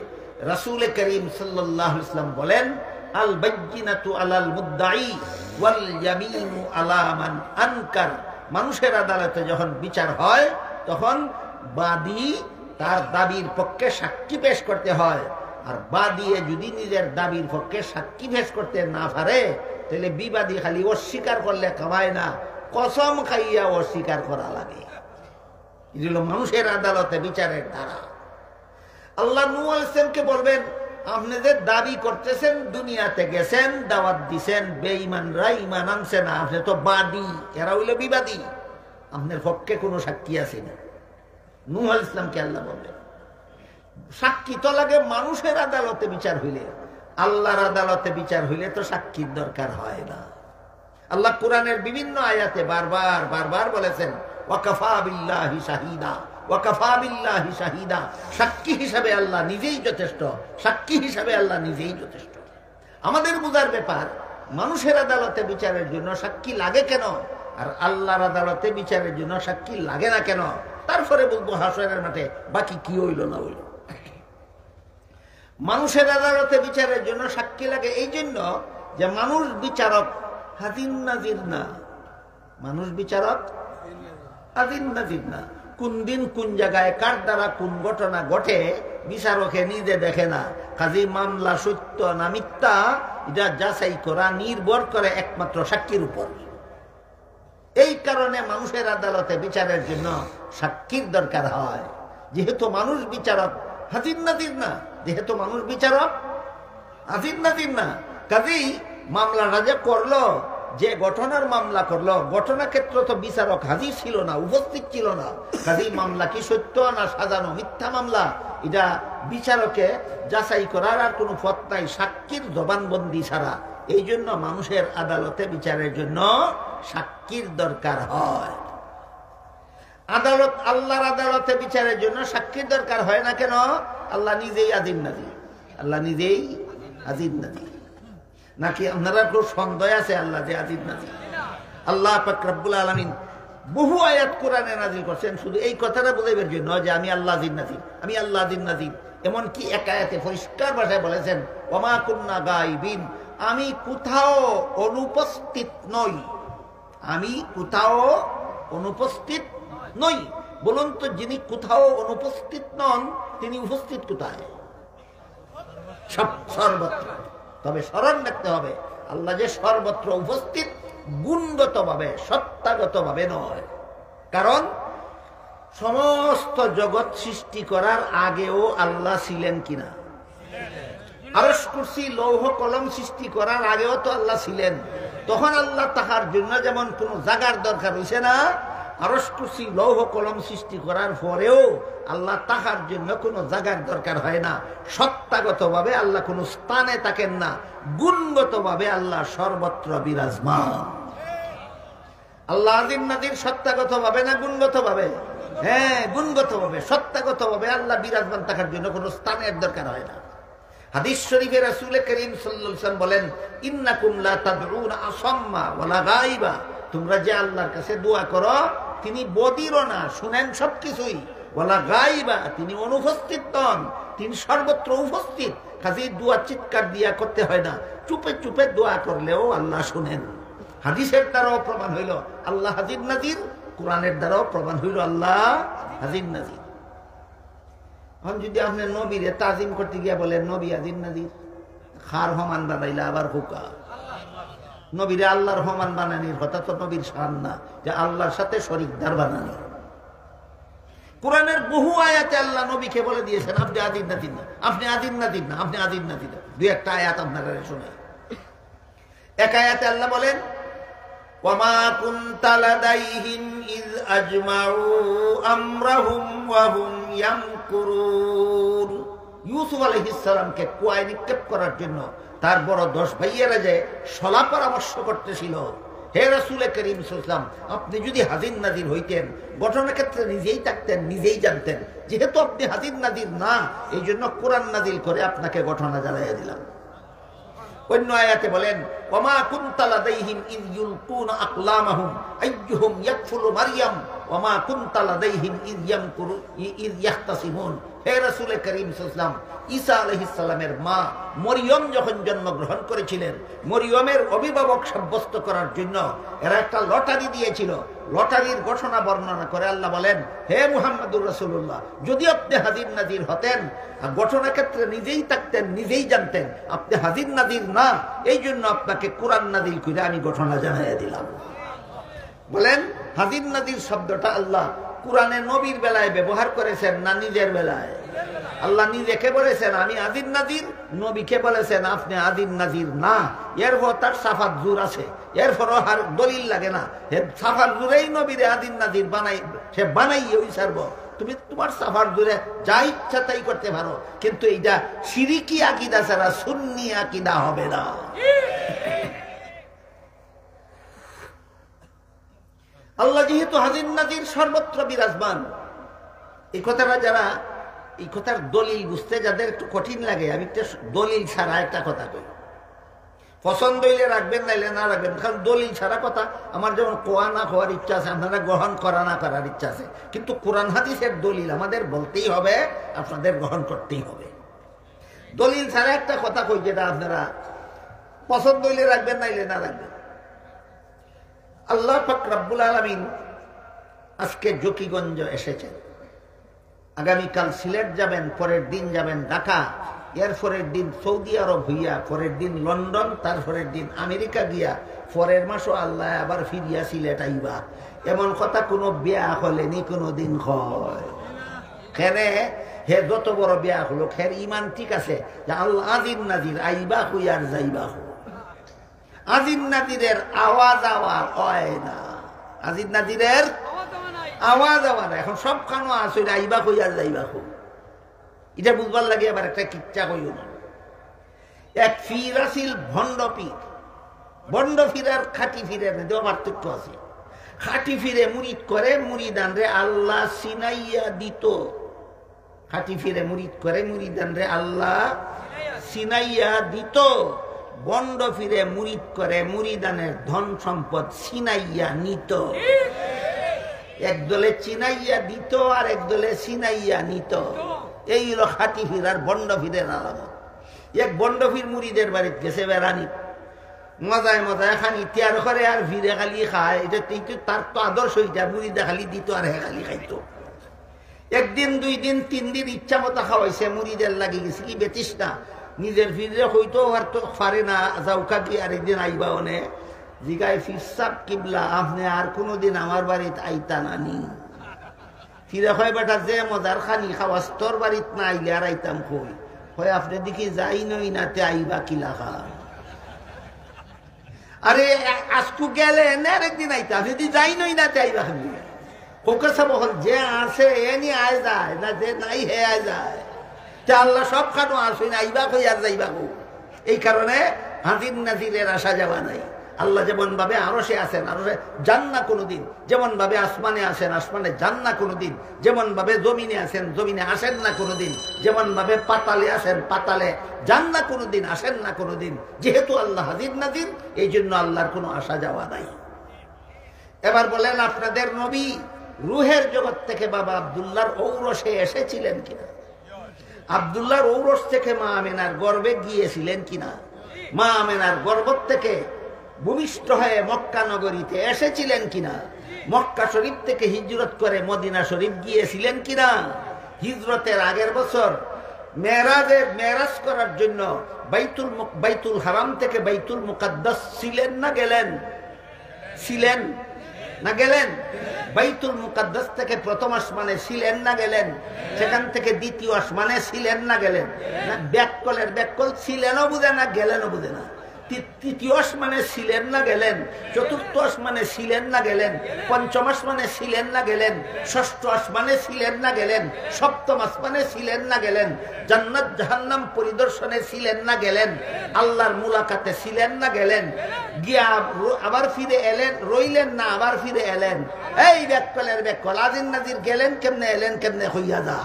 রাসূল করিম সাল্লাল্লাহু আলাইহি ওয়াসাল্লাম বলেন, আল বাইয়িনাতু আলাল মুদ্দাই ওয়াল ইয়ামিনু আলা মান আনকার। মানুষের আদালতে যখন বিচার হয় তখন বাদী তার দাবির পক্ষে সাক্ষী পেশ করতে হয়, আর বাদী যদি নিজের দাবির পক্ষে সাক্ষী পেশ করতে না পারে তাহলে বিবাদী খালি অস্বীকার করলে কামায় না, কসম খাইয়া অস্বীকার করা লাগে। এগুলো মানুষের আদালতে বিচারের ধারা। আল্লাহ নূহ আলাইহিস সালামকে বলবেন, আপনি যে দাবি করতেছেন দুনিয়াতে গেছেন দাওয়াত দিছেন, বেঈমানরা ঈমান আনছে না, আপনি তো বাদী, এরা হইল বিবাদী, আপনার পক্ষে কোনো সাক্ষী আছে না? নূহ আলাইহিস সালামকে আল্লাহ বলবেন, সাক্ষী তো লাগে মানুষের আদালতে বিচার হইলে, আল্লাহর আদালতে বিচার হইলে তো সাক্ষীর দরকার হয় না। আল্লাহ কোরআনের বিভিন্ন আয়াতে বারবার বারবার বলেছেন, ওয়াকাফা বিল্লাহি শাহিদা, ওয়াকাফা বিল্লাহি শাহিদা, সাক্ষী হিসাবে আল্লাহ নিজেই যথেষ্ট, সাক্ষী হিসাবে আল্লাহ নিজেই যথেষ্ট। আমাদের বুঝার ব্যাপার, মানুষের আদালতে বিচারের জন্য সাক্ষী লাগে কেন, আর আল্লাহর আদালতে বিচারের জন্য সাক্ষী লাগে না কেন, তারপরে বলবো হাসরের মাঠে বাকি কি হইল না হইল। মানুষের আদালতে বিচারের জন্য সাক্ষী লাগে এই জন্য যে মানুষ বিচারক হাজির নাজির না, মানুষ বিচারক হাজির নাজির না। কোন দিন কোন জায়গায় কার দ্বারা কোন ঘটনা ঘটে বিচারকে নিজে দেখে না, কাজী মামলা সত্য না মিথ্যা এটা যাচাই করা নির্ভর করে একমাত্র সাক্ষীর উপর। এই কারণে মানুষের আদালতে বিচারের জন্য সাক্ষীর দরকার হয়। যেহেতু মানুষ বিচারক হাজির নাজির না, যেহেতু মানুষ বিচারক হাজির নাজির না, কাজেই মামলাটা যে করলো, যে ঘটনার মামলা করলো, ঘটনা ক্ষেত্র তো বিচারক হাজির ছিল না, উপস্থিত ছিল না, কাজেই মামলা কি সত্য না সাজানো মিথ্যা মামলা এটা বিচারকে যাচাই করার আর কোনো পথ নাই সাক্ষীর জবানবন্দি ছাড়া। এই জন্য মানুষের আদালতে বিচারের জন্য সাক্ষীর দরকার হয়। আল্লাহর আদালতে বিচারের জন্য সাক্ষীর দরকার হয় না কেন? আল্লাহ নিজেই আজিম নাজির। আল্লাহ নিজেই আজিম নাজির। নাকি আপনারা কেউ সন্দেহ আছে আল্লাহ যে আজিম নাজির? আল্লাহ পাক রব্বুল আলামিন বহু আয়াত কোরআনে নাজিল করছেন শুধু এই কথাটা বোঝাইবার জন্য যে আমি আল্লাহ আজিম নাজির, আমি আল্লাহ আজিম নাজির। এমনকি এক আয়াতে পরিষ্কার ভাষায় বলেছেন ওমা কুন্না গায়বিন, আমি কোথাও অনুপস্থিত নই। আমি কোথাও অনুপস্থিত নই। বলুন তো, যিনি কোথাও অনুপস্থিত নন তিনি উপস্থিত কোথায়? সর্বত্র। তবে স্মরণ রাখতে হবে আল্লাহ যে সর্বত্র উপস্থিত, গুণগত ভাবে সত্তাগত ভাবে নয়। কারণ সমস্ত জগৎ সৃষ্টি করার আগেও আল্লাহ ছিলেন কিনা? আরশ কুরসি লৌহ কলম সৃষ্টি করার আগেও তো আল্লাহ ছিলেন। তখন আল্লাহ তাহার জন্য যেমন কোন জাগার দরকার হইছে না, আরশ কুরসি লৌহ কলম সৃষ্টি করার পরেও আল্লাহ তাহার জন্য কোনো জাগার দরকার হয় না। সত্তাগত ভাবে আল্লাহ কোনো স্থানে থাকেন না, গুণগত ভাবে আল্লাহ সর্বত্র বিরাজমান। আল্লাহ আজিম নাজির সত্তাগত ভাবে না গুণগত ভাবে? হ্যাঁ, গুণগত ভাবে। সত্তাগত ভাবে আল্লাহ বিরাজমান থাকার জন্য কোনো স্থানের দরকার হয় না। হাদিস শরীফে রাসূল করিম সাল্লাল্লাহু আলাইহি ওয়াসাল্লাম বলেন ইন্নাকুম লা তাদউনা আসাম্মা ওয়ালা গায়বা, তোমরা যে আল্লাহর কাছে দোয়া করো তিনি বদিরও না, শুনেন সবকিছুই। ওয়ালা গায়বা, তিনি অনুপস্থিত নন, তিনি সর্বত্র উপস্থিত। কাজেই দোয়া চিৎকার দিয়া করতে হয় না, চুপে চুপে দোয়া করলেও আল্লাহ শুনেন। হাদিসের দ্বারাও প্রমাণ হইল আল্লাহ আজিম নাজির, কোরআনের দ্বারাও প্রমাণ হইল আল্লাহ আজিম নাজির। এখন যদি আপনি নবীরে তাজিম করতে গিয়া বলেন নবী আজিম নাজির, খার হমান বানাইলা আবার হুকা। নবীরে আল্লাহর হমান বানানির কথা তো নবীর শান না, যে আল্লাহর সাথে শরীকদার বানানি। কোরআনের বহু আয়াতে আল্লাহ নবীকে বলে দিয়েছেন আপনি আজিম নাজির না, আপনি আজিম নাজির না, আপনি আজিম নাজির না। দুই একটা আয়াত আপনারা শুনে। এক আয়াতে আল্লাহ বলেন ওয়ামা কুনতা লাদাইহিম ইয আজমাউ আমরাহুম ওয়া হুম ইয়ামকুরুন। ইউসুফ আলাইহিস সালামকে কুয়ায় নিক্ষেপ করার জন্য তার বড় 10 ভাইয়েরা যে সলা পরামর্শ করতেছিল, হে রাসূল করিম সাল্লাল্লাহু আলাইহি ওয়াসাল্লাম, আপনি যদি হাজির নাজির হইতেন ঘটনার ক্ষেত্রে নিজেই থাকতেন, নিজেই জানতেন। যেহেতু আপনি হাজির নাজির না, এই জন্য কোরআন নাজিল করে আপনাকে ঘটনা জানাইয়া দিলাম। অন্য আয়াতে বলেন ওয়ামা কুনতা লাদাইহিম ইয ইউলকুনা আকলামাহুম আইয়ুহুম ইয়াকফুলু মারইয়াম ওয়ামা কুনতা লাদাইহিম ইয ইয়ামকুরু ইয ইয়াহতাসিমুন। হে রাসূল করিম সাল্লাল্লাহু আলাইহি ওয়াসাল্লাম, ঈসা আলাইহিস সালামের মা মরিয়ম যখন জন্মগ্রহণ করেছিলেন, মরিয়মের অভিভাবক সাব্যস্ত করার জন্য এরা একটা লটারি দিয়েছিল। লটারির ঘটনা বর্ণনা করে আল্লাহ বলেন হে মুহাম্মদুর রাসূলুল্লাহ, যদি আপনি হাজির নাজির হতেন, ঘটনা ক্ষেত্রে নিজেই থাকতেন, নিজেই জানতেন, আপনি হাজির নাজির না, এই জন্য আপনাকে কোরআন নাজিল করে আমি ঘটনা জানাইয়া দিলাম। বলেন হাজির নাজির শব্দটা আল্লাহ কোরআনে নবীর বেলায় ব্যবহার করেছেন না নিজের বেলায়? আল্লাহ নিজেকে বলেছেন আমি আদিন নাজির, নবীকে বলেছেন আপনি আদিন নাজির না। এরপর তার সাফাত জোর আছে, এরপরও আর দলিল লাগে না। সাফার জোরেই নবীরে আদিন নাজির বানাই, সে বানাইয়ে ওই সারব। তুমি তোমার সাফার জোরে যা ইচ্ছা তাই করতে পারো, কিন্তু এইটা শিরিকি আকীদা ছাড়া সুন্নি আকীদা হবে না। আল্লাহ যেহেতু হাজির নাজির সর্বত্র বিরাজমান, এই কথাটা যারা, এই কথার দলিল বুঝতে যাদের একটু কঠিন লাগে, আমি একটা দলিল ছাড়া একটা কথা কই। পছন্দ হইলে রাখবেন, নাইলে না রাখবেন, কারণ দলিল ছাড়া কথা আমার যেমন কোয়া না হওয়ার ইচ্ছা আছে, আপনারা গ্রহণ করা না করার ইচ্ছা আছে, কিন্তু কোরআন হাদিসের দলিল আমাদের বলতেই হবে, আপনাদের গ্রহণ করতেই হবে। দলিল ছাড়া একটা কথা কই, যেটা আপনারা পছন্দ হইলে রাখবেন, নাইলে না রাখবেন। আল্লাহ পাক রব্বুল আলামিন আজকে জকিগঞ্জ এসেছেন, আগামীকাল সিলেট যাবেন, পরের দিন যাবেন ঢাকা, এর পরের দিন সৌদি আরব হইয়া, পরের দিন লন্ডন, তারপরের দিন আমেরিকা গিয়া, পরের মাসও আল্লাহ আবার ফিরিয়া সিলেট আইবা। এমন কথা কোনো বিয়া হলেনি কোনো দিন হয়? খেনে হে যত বড় বিয়া হলো, খের ইমান ঠিক আছে যে আল্লাহ আজিম নাজির আইবা হইয়ার যাইবা হো। আজিম নাজিরের আওয়াজ আওয়াজ হয় না, আজিম নাজিরের আওয়াজ আওয়াজ। এখন সব খানো আছে আইবা কইয়ার যাইবা হো, এটা বুঝবার লাগে। আবার একটা কিচ্ছা কইও না, এক পীর আসিল ভণ্ড পীর, বন্ড ফিরার খাঁটি ফিরের মধ্যে পার্থক্য আছে। খাঁটি ফিরে মুরিদ করে, মুরিদান রে আল্লাহ সিনাইয়া দিত। খাঁটি ফিরে মুরিদ করে, মুরিদান রে আল্লাহ সিনাইয়া দিত। বন্ড ফিরে মুরিদ করে, মুরিদানের ধন সম্পদ সিনাইয়া নিত। একদলে চিনাইয়া দিত আর একদলে সিনাইয়া নিত। এই হলো খাঁটি ফিরার বন্ড ফিরের আলামত। এক বন্ড ফির মুরিদের বাড়িতে গেছে বেড়ানি, মজায় মজায় খানি তিয়ার করে আর ভিড়ে খালি খায়। এটা তার তো আদর্শ, হইটা মুড়িদা খালি দিত আর হে খালি খাইতো। একদিন, 2 দিন, 3 দিন ইচ্ছা মতো খাওয়াইছে, মুড়িদের লাগি গেছে কি বেতিস না, নিজের ফিরে হইতো আর তো পারে না, যাওকা কি আরেকদিন আইবা অনে জিগায় ফিরসাব কিবলা আপনি আর কোনোদিন আমার বাড়িতে আইতা নানি। ফিরে হয় বেটা যে মজার খানি খাওয়াস তোর বাড়িতে না আইলে আর আইতাম কই, হয় আপনি দেখি যাই নই নাতে আইবা কিলা খা। আরে আজকু গেলে আরেকদিন আইতা, যদি যাই নই না চাইবা ফোকাস বহল যে আছে এনি আয় যায় না, যে নাই হে আয় যায়। আল্লাহ সব খানো আসুন আইবা কই আর যাইবা কো। এই কারণে হাজির নাজিরের আসা যাওয়া নাই। আল্লাহ যেমন ভাবে আরশে আছেন, আরশে যান না কোনোদিন। যেমন ভাবে আসমানে আসেন, আসমানে যান না কোনোদিন। যেমন ভাবে জমিনে আছেন, জমিনে আসেন না কোনোদিন। যেমন ভাবে পাতালে আসেন, পাতালে যান না কোনোদিন, আসেন না কোনোদিন। যেহেতু আল্লাহ হাজির নাজির, এই জন্য আল্লাহর কোনো আসা যাওয়া নাই। এবার বলেন, আপনাদের নবী রুহের জগৎ থেকে বাবা আব্দুল্লাহর ঔরসে এসেছিলেন কিনা? আব্দুল্লাহর ঔরস থেকে মা আমেনার গর্ভে গিয়েছিলেন কিনা? মা আমেনার গর্ভ থেকে ভূমিষ্ঠ হয়ে মক্কা নগরীতে এসেছিলেন কিনা? মক্কা শরীফ থেকে হিজরত করে মদিনা শরীফ গিয়েছিলেন কিনা? হিজরতের আগের বছর মেরাজ করার জন্য বাইতুল হারাম থেকে বাইতুল মুকাদ্দাস ছিলেন না গেলেন? ছিলেন না গেলেন? বাইতুল মুকাদ্দাস থেকে প্রথম আসমানে ছিলেন না গেলেন? সেখান থেকে দ্বিতীয় আসমানে ছিলেন না গেলেন? না ব্যাককল ছিলেনও বুঝে না, গেলেনও বুঝে না। তৃতীয় আসমানে ছিলেন না গেলেন? চতুর্থ আসমানে ছিলেন না গেলেন? পঞ্চম আসমানে ছিলেন না গেলেন? ষষ্ঠ আসমানে ছিলেন না গেলেন? সপ্তম আসমানে ছিলেন না গেলেন? জান্নাত জাহান্নাম পরিদর্শনে ছিলেন না গেলেন? আল্লাহর মুলাকাতে ছিলেন না গেলেন? গিয়া আবার ফিরে এলেন, রইলেন না, আবার ফিরে এলেন। এই ব্যাককল আজির নাজির গেলেন কেমনে, এলেন কেমনে হইয়া যা।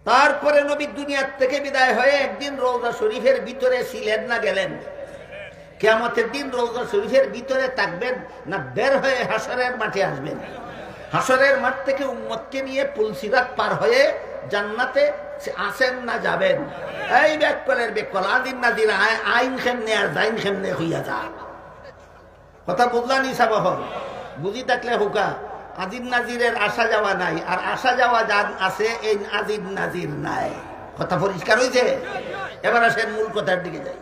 তারপরে নবী দুনিয়ার থেকে বিদায় হয়ে একদিন রওজা শরীফের ভিতরে ছিলেন না গেলেন? কিয়ামতের দিন রওজা শরীফের ভিতরে থাকবেন না বের হয়ে হাসরের মাঠে আসবেন? হাসরের মাঠ থেকে উম্মতকে নিয়ে পুলসিরাত পার হয়ে জান্নাতে আসেন না যাবেন? এই ব্যাককল আদিন নাদির আইন খেমনে আর জাইন খেমনে হইয়া যা। কথা বুঝলানি সাবহল? বুঝি থাকলে হুকা। আজির নাজিরের আসা যাওয়া নাই, আর আসা যাওয়া যান আছে, এই আজির নাজির নাই। কথা পরিষ্কার হয়েছে? এবার আসেন মূল কথার দিকে যাই।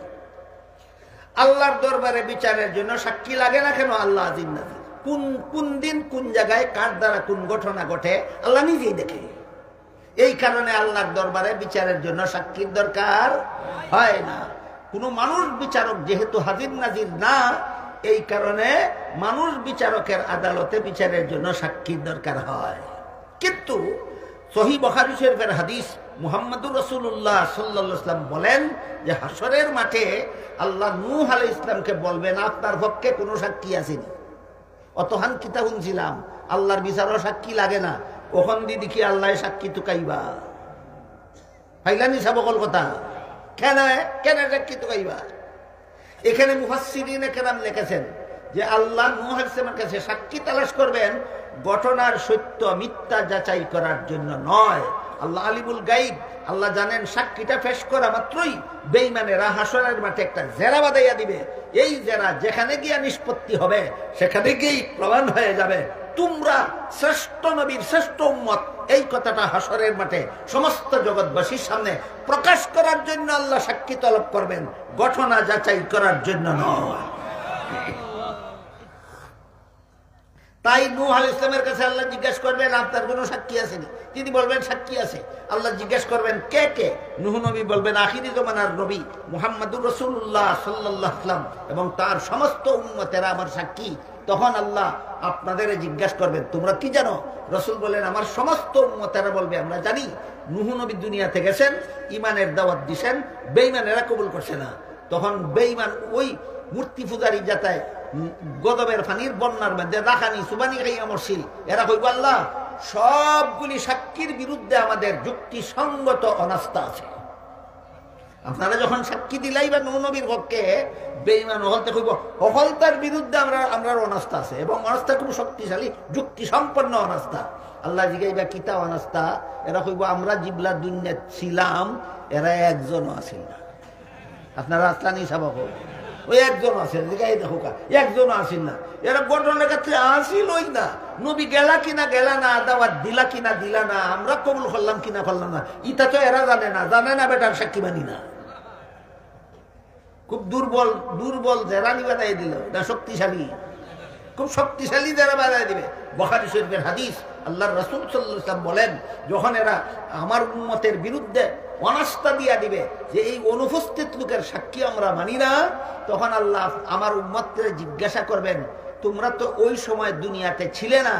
আল্লাহর দরবারে বিচারের জন্য সাক্ষী লাগে না কেন? আল্লাহ আজির নাজির। কোন দিন কোন জায়গায় কার দ্বারা কোন ঘটনা ঘটে আল্লাহ নিজেই দেখে। এই কারণে আল্লাহর দরবারে বিচারের জন্য সাক্ষীর দরকার হয় না। কোন মানুষ বিচারক যেহেতু হাজির নাজির না, এই কারণে মানুষ বিচারকের আদালতে বিচারের জন্য সাক্ষীর দরকার হয়। কিন্তু সহিহ বুখারী শরীফের হাদিস, মুহাম্মদুর রাসূলুল্লাহ সাল্লাল্লাহু আলাইহি ওয়াসাল্লাম বলেন যে হাসরের মাঠে আল্লাহ নূহ আলাইহিস সালামকে বলবেন, আপনার পক্ষে কোনো সাক্ষী আসেনি। অতহান কিতা শুনছিলাম আল্লাহর বিচারও সাক্ষী লাগে না, ওখান দিয়ে দেখি আল্লাহ সাক্ষী তুকাইবা। ফাইলানি সাবকল কথা কেন সাক্ষী তুকাইবা? এখানে মুফাসসিরিনে কেরাম লিখেছেন যে আল্লাহ নূহ আলাইহিস সালামের কাছে সাক্ষী তালাশ করবেন ঘটনার সত্য মিথ্যা যাচাই করার জন্য নয়। আল্লাহ আলিমুল গাইব, আল্লাহ জানেন সাক্ষীটা পেশ করা মাত্রই বেঈমানেরা হাসরের মাঠে একটা জেরা বাঁধাইয়া দিবে। এই জেরা যেখানে গিয়া নিষ্পত্তি হবে সেখানে গিয়েই প্রমাণ হয়ে যাবে তোমরা শ্রেষ্ঠ নবীর শ্রেষ্ঠ উম্মত। এই কথাটা হাসরের মাঠে সমস্ত জগৎবাসীর সামনে প্রকাশ করার জন্য আল্লাহ সাক্ষী তলব করবেন, ঘটনা যাচাই করার জন্য নয়। তাই নূহ আলাইহিস সালামের কাছে আল্লাহ জিজ্ঞাসা করবেন আপনার কোনো সাক্ষী আছেনি? তিনি বলবেন সাক্ষী আছে। আল্লাহ জিজ্ঞাসা করবেন কে কে? নূহ নবী বলবেন আখিরি জমানার নবী মুহাম্মদুর রাসূলুল্লাহ সাল্লাল্লাহু আলাইহি ওয়াসাল্লাম এবং তার সমস্ত উম্মতেরা আমার সাক্ষী। তখন আল্লাহ আপনাদের জিজ্ঞাসা করবেন তোমরা কি জানো? রাসূল বলেন আমার সমস্ত উম্মতেরা বলবে আমরা জানি। নূহ নবী দুনিয়াতে গেছেন, ঈমানের দাওয়াত দিয়েছেন, বেঈমানেরা কবুল করছে না। তখন বেঈমান ওই মূর্তি পূজারী জাতায় গদবের পানির বন্যার মধ্যে রাখানি সুবানি খাইয়া মরছিল। এরা কইব আল্লাহ সবগুলি সাক্ষীর বিরুদ্ধে আমাদের যুক্তিসঙ্গত অনাস্থা আছে। আপনারা যখন সাক্ষী দিলাই বা নূহ নবীর পক্ষে, বেঈমান হলতে কইব হলতার বিরুদ্ধে আমরা অনাস্থা আছে এবং অনাস্থা খুব শক্তিশালী যুক্তি সম্পন্ন অনাস্থা। আল্লাহ জিগাইবা কিতা অনাস্থা? এরা কইব আমরা জিবলা দুনিয়াত ছিলাম, এরা একজনও আসেন না। আপনারা আসলানি সাবাক ওই একজন আছেন, দেখো একজন আসেন না। এরা ঘটনার কাছে আসিলই না। নবী গেলা কিনা গেলা না, দাওয়াত দিলা কিনা দিলা না, আমরা কবুল করলাম কিনা করলাম না, ইটা তো এরা জানে না বেটার সাক্ষী মানি না। খুব দুর্বল দুর্বল জেরানি বানাই দিল, এটা শক্তিশালী, খুব শক্তিশালী যারা বানাই দিবে। বুখারী শরীফের হাদিস, আল্লাহর রাসূল সাল্লাল্লাহু আলাইহি ওয়াসাল্লাম বলেন যখন এরা আমার উম্মতের বিরুদ্ধে অনাস্থা দিয়া দিবে যে এই অনুপস্থিত লোকের সাক্ষী আমরা মানি না, তখন আল্লাহ আমার উম্মতকে জিজ্ঞাসা করবেন তোমরা তো ওই সময় দুনিয়াতে ছিলে না,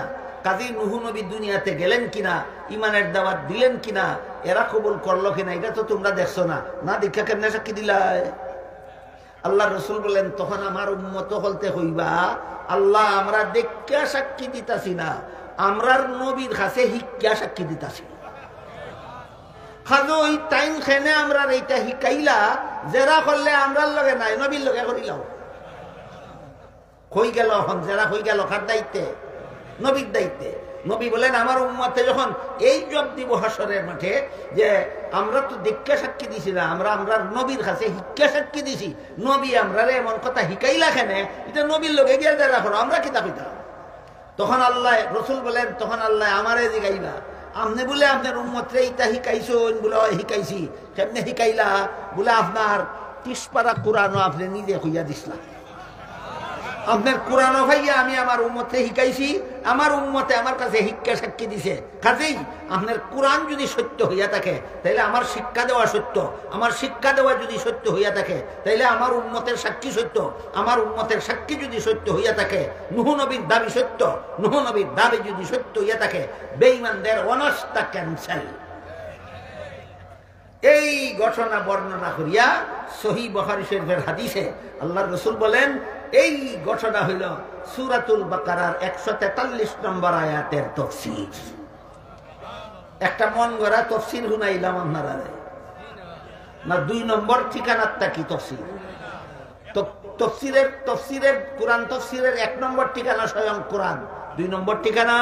কাজী নূহ নবী দুনিয়াতে গেলেন কিনা, ঈমানের দাওয়াত দিলেন কিনা, এরা কবুল করলো কিনা, এটা তো তোমরা দেখছো না, না দীক্ষা কেমনে সাক্ষী দিলাই? আল্লাহ রসুল বলেন তখন আমার উম্মত হলতে হইবা আল্লাহ আমরা দেখা সাক্ষী দিতাছি না, আমরার নবীর কাছে হিক্কা সাক্ষী দিতাছি। খাজো ওই টাইম খেনে আমরা এইটা হিকাইলা জেরা করলে আমরার লগে নাই, নবীর লগে করিলাম। হই গেল এখন জেরা হই গেল কার দায়িত্বে? নবীর দায়িত্বে। নবী বলেন আমার উম্মতে যখন এই জব দিব হাসরের মাঠে যে আমরা তো দীক্ষা সাক্ষী দিছি না, আমরা নবীর কাছে হিক্কা সাক্ষী দিছি, নবী আমরা এমন কথা হিকাইলা খেনে, এটা নবীর লোকে গিয়ে জেরা করো, আমরা কিতা কইতাম? তখন আল্লাহ রসুল বলেন তখন আল্লাহ আমারে জিগাইবা আপনি বলে আপনার উম্মতরে ইটা হিকাইছেন, বলে হিকাইছি, কেমনে হিকাইলা? বলে আপনার 30 পারা কোরআনও আপনি নিজে হইয়া দিছিলাম, আপনার কোরআনও ভাইয়া আমি আমার উম্মতরে হিকাইছি, আমার উম্মতে আমার কাছে শিক্ষা সাক্ষী দিছে। কাজেই আপনার কোরআন যদি সত্য হইয়া থাকে তাইলে আমার শিক্ষা দেওয়া সত্য, আমার শিক্ষা দেওয়া যদি সত্য হইয়া থাকে তাইলে আমার উম্মতের সাক্ষী সত্য, আমার উম্মতের সাক্ষী যদি সত্য হইয়া থাকে নূহ নবীর দাবি সত্য, নূহ নবীর দাবি যদি সত্য হইয়া থাকে বেঈমানদের অনাস্থা ক্যান্সেল। এই ঘটনা বর্ণনা করিয়া সহিহ বুখারী শরীফের হাদিসে আল্লাহর রাসূল বলেন এই ঘটনা হইল সূরাতুল বাকারার 143 নম্বর আয়াতের তাফসীর। একটা মন গড়া তাফসীর শুনাইলাম আপনারা না, 2 নম্বর ঠিকানাটা কি তাফসীর? তো তাফসীরের কোরআন তাফসীরের 1 নম্বর ঠিকানা স্বয়ং কোরআন, 2 নম্বর ঠিকানা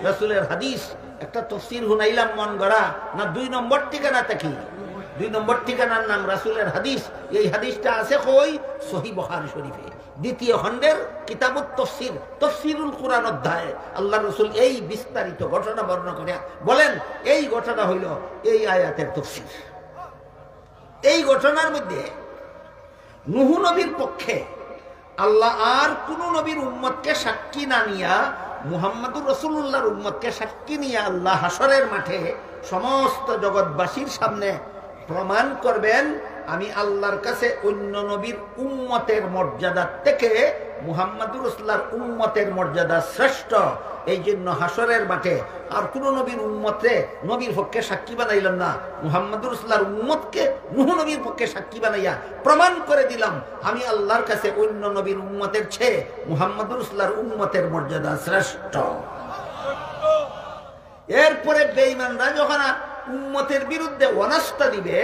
রাসূলের হাদিস। একটা তাফসীর শুনাইলাম মন গড়া না, 2 নম্বর ঠিকানাটা কি? 2 নম্বর ঠিকানার নাম রাসূলের হাদিস। এই হাদিসটা আছে কই? সহিহ বুখারী শরীফে 2য় খণ্ডের কিতাবুত তাফসীর, তাফসীরুল কুরআন অধ্যায়ে আল্লাহর রাসূল এই বিস্তারিত ঘটনা বর্ণনা করে বলেন এই ঘটনা হইল এই আয়াতের তাফসীর। এই ঘটনার মধ্যে নূহ নবীর পক্ষে আল্লাহ আর কোন নবীর উম্মতকে সাক্ষী না নিয়া মুহাম্মদুর রাসূলুল্লাহর উম্মতকে সাক্ষী নিয়ে আল্লাহ হাসরের মাঠে সমস্ত জগৎবাসীর সামনে প্রমাণ করবেন আমি আল্লাহর কাছে অন্য নবীর উম্মতের মর্যাদা থেকে মুহাম্মদুর রাসূলুল্লাহর উম্মতের মর্যাদা শ্রেষ্ঠ। এই জন্য হাসরের মাঠে আর কোন নবীর উম্মতরে নবীর পক্ষে সাক্ষী বানাইলাম না, মুহাম্মদুর রাসূলুল্লাহর উম্মতকে নূহ নবীর পক্ষে সাক্ষী বানাইয়া প্রমাণ করে দিলাম আমি আল্লাহর কাছে অন্য নবীর উম্মতের চেয়ে মুহাম্মদুর রাসূলুল্লাহর উম্মতের মর্যাদা শ্রেষ্ঠ। এরপরে বেঈমানরা যখন উম্মতের বিরুদ্ধে অনাস্থা দিবে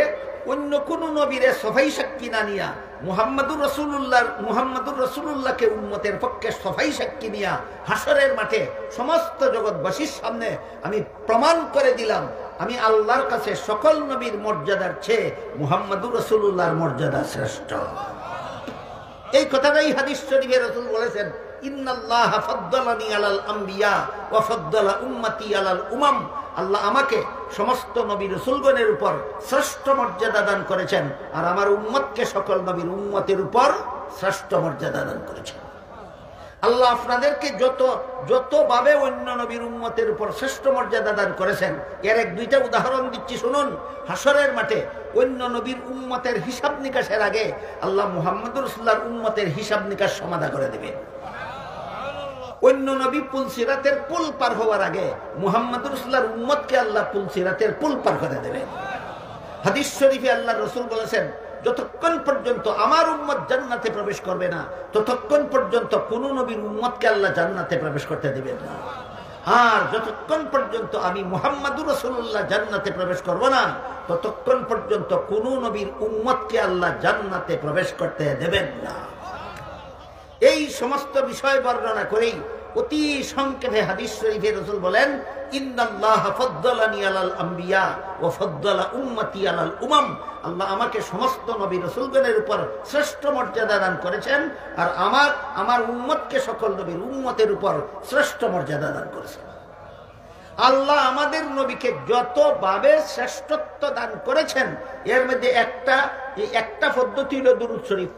অন্য কোন নবীরে সফাই সাক্ষী না নিয়া মুহাম্মদুর রাসূলুল্লাহকে উম্মতের পক্ষে সফাই সাক্ষী নিয়া হাসরের মাঠে সমস্ত জগৎবাসীর সামনে আমি প্রমাণ করে দিলাম আমি আল্লাহর কাছে সকল নবীর মর্যাদার চেয়ে মুহাম্মদুর রাসূলুল্লাহর মর্যাদা শ্রেষ্ঠ। এই কথাটাই হাদিস শরীফে রাসূল বলেছেন ইন্নাল্লাহা ফাদ্দালানি আলাল আম্বিয়া ওয়া ফাদ্দালা উম্মতি আলাল উমাম। আল্লাহ আমাকে সমস্ত নবী রাসূলগণের উপর শ্রেষ্ঠ মর্যাদা দান করেছেন আর আমার উম্মতকে সকল নবীর উম্মতের উপর শ্রেষ্ঠ মর্যাদা দান করেছেন। আল্লাহ আপনাদেরকে যতভাবে অন্য নবীর উম্মতের উপর শ্রেষ্ঠ মর্যাদা দান করেছেন, এর এক দুইটা উদাহরণ দিচ্ছি শুনুন। হাসরের মাঠে অন্য নবীর উম্মতের হিসাব নিকাশের আগে আল্লাহ মুহাম্মদুর রাসূলুল্লাহর উম্মতের হিসাব নিকাশ সমাধা করে দেবেন। অন্য নবী পুল সিরাতের পুল পার হওয়ার আগে মুহাম্মদুর রাসূলুল্লাহর উম্মতকে আল্লাহ পুল সিরাতের পুল পার করে দেবেন। হাদিস শরীফে আল্লাহ রাসূল বলেছেন, যতক্ষণ পর্যন্ত আমার উম্মত জান্নাতে প্রবেশ করবে না, ততক্ষণ পর্যন্ত কোন নবীর উম্মতকে আল্লাহ জান্নাতে প্রবেশ করতে দিবেন না। আর যতক্ষণ পর্যন্ত আমি মুহাম্মদুর রাসূলুল্লাহ জান্নাতে প্রবেশ করব না, ততক্ষণ পর্যন্ত কোন নবীর উম্মতকে আল্লাহ জান্নাতে প্রবেশ করতে দেবেন না। এই সমস্ত বিষয় বর্ণনা করেই অতি সংক্ষেপে হাদিস শরীফে রাসূল বলেন, ইন্নাল্লাহা ফাদ্দালানি আলাল আম্বিয়া ওয়া ফাদ্দালা উম্মতি আলাল উমাম। আল্লাহ আমাকে সমস্ত নবী রাসূলগণের উপর শ্রেষ্ঠ মর্যাদা দান করেছেন, আর আমার উম্মতকে সকল নবীর উম্মতের উপর শ্রেষ্ঠ মর্যাদা দান করেছেন। আল্লাহ আমাদের নবীকে যতভাবে শ্রেষ্ঠত্ব দান করেছেন, এর মধ্যে একটা পদ্ধতি হলো দুরূদ শরীফ।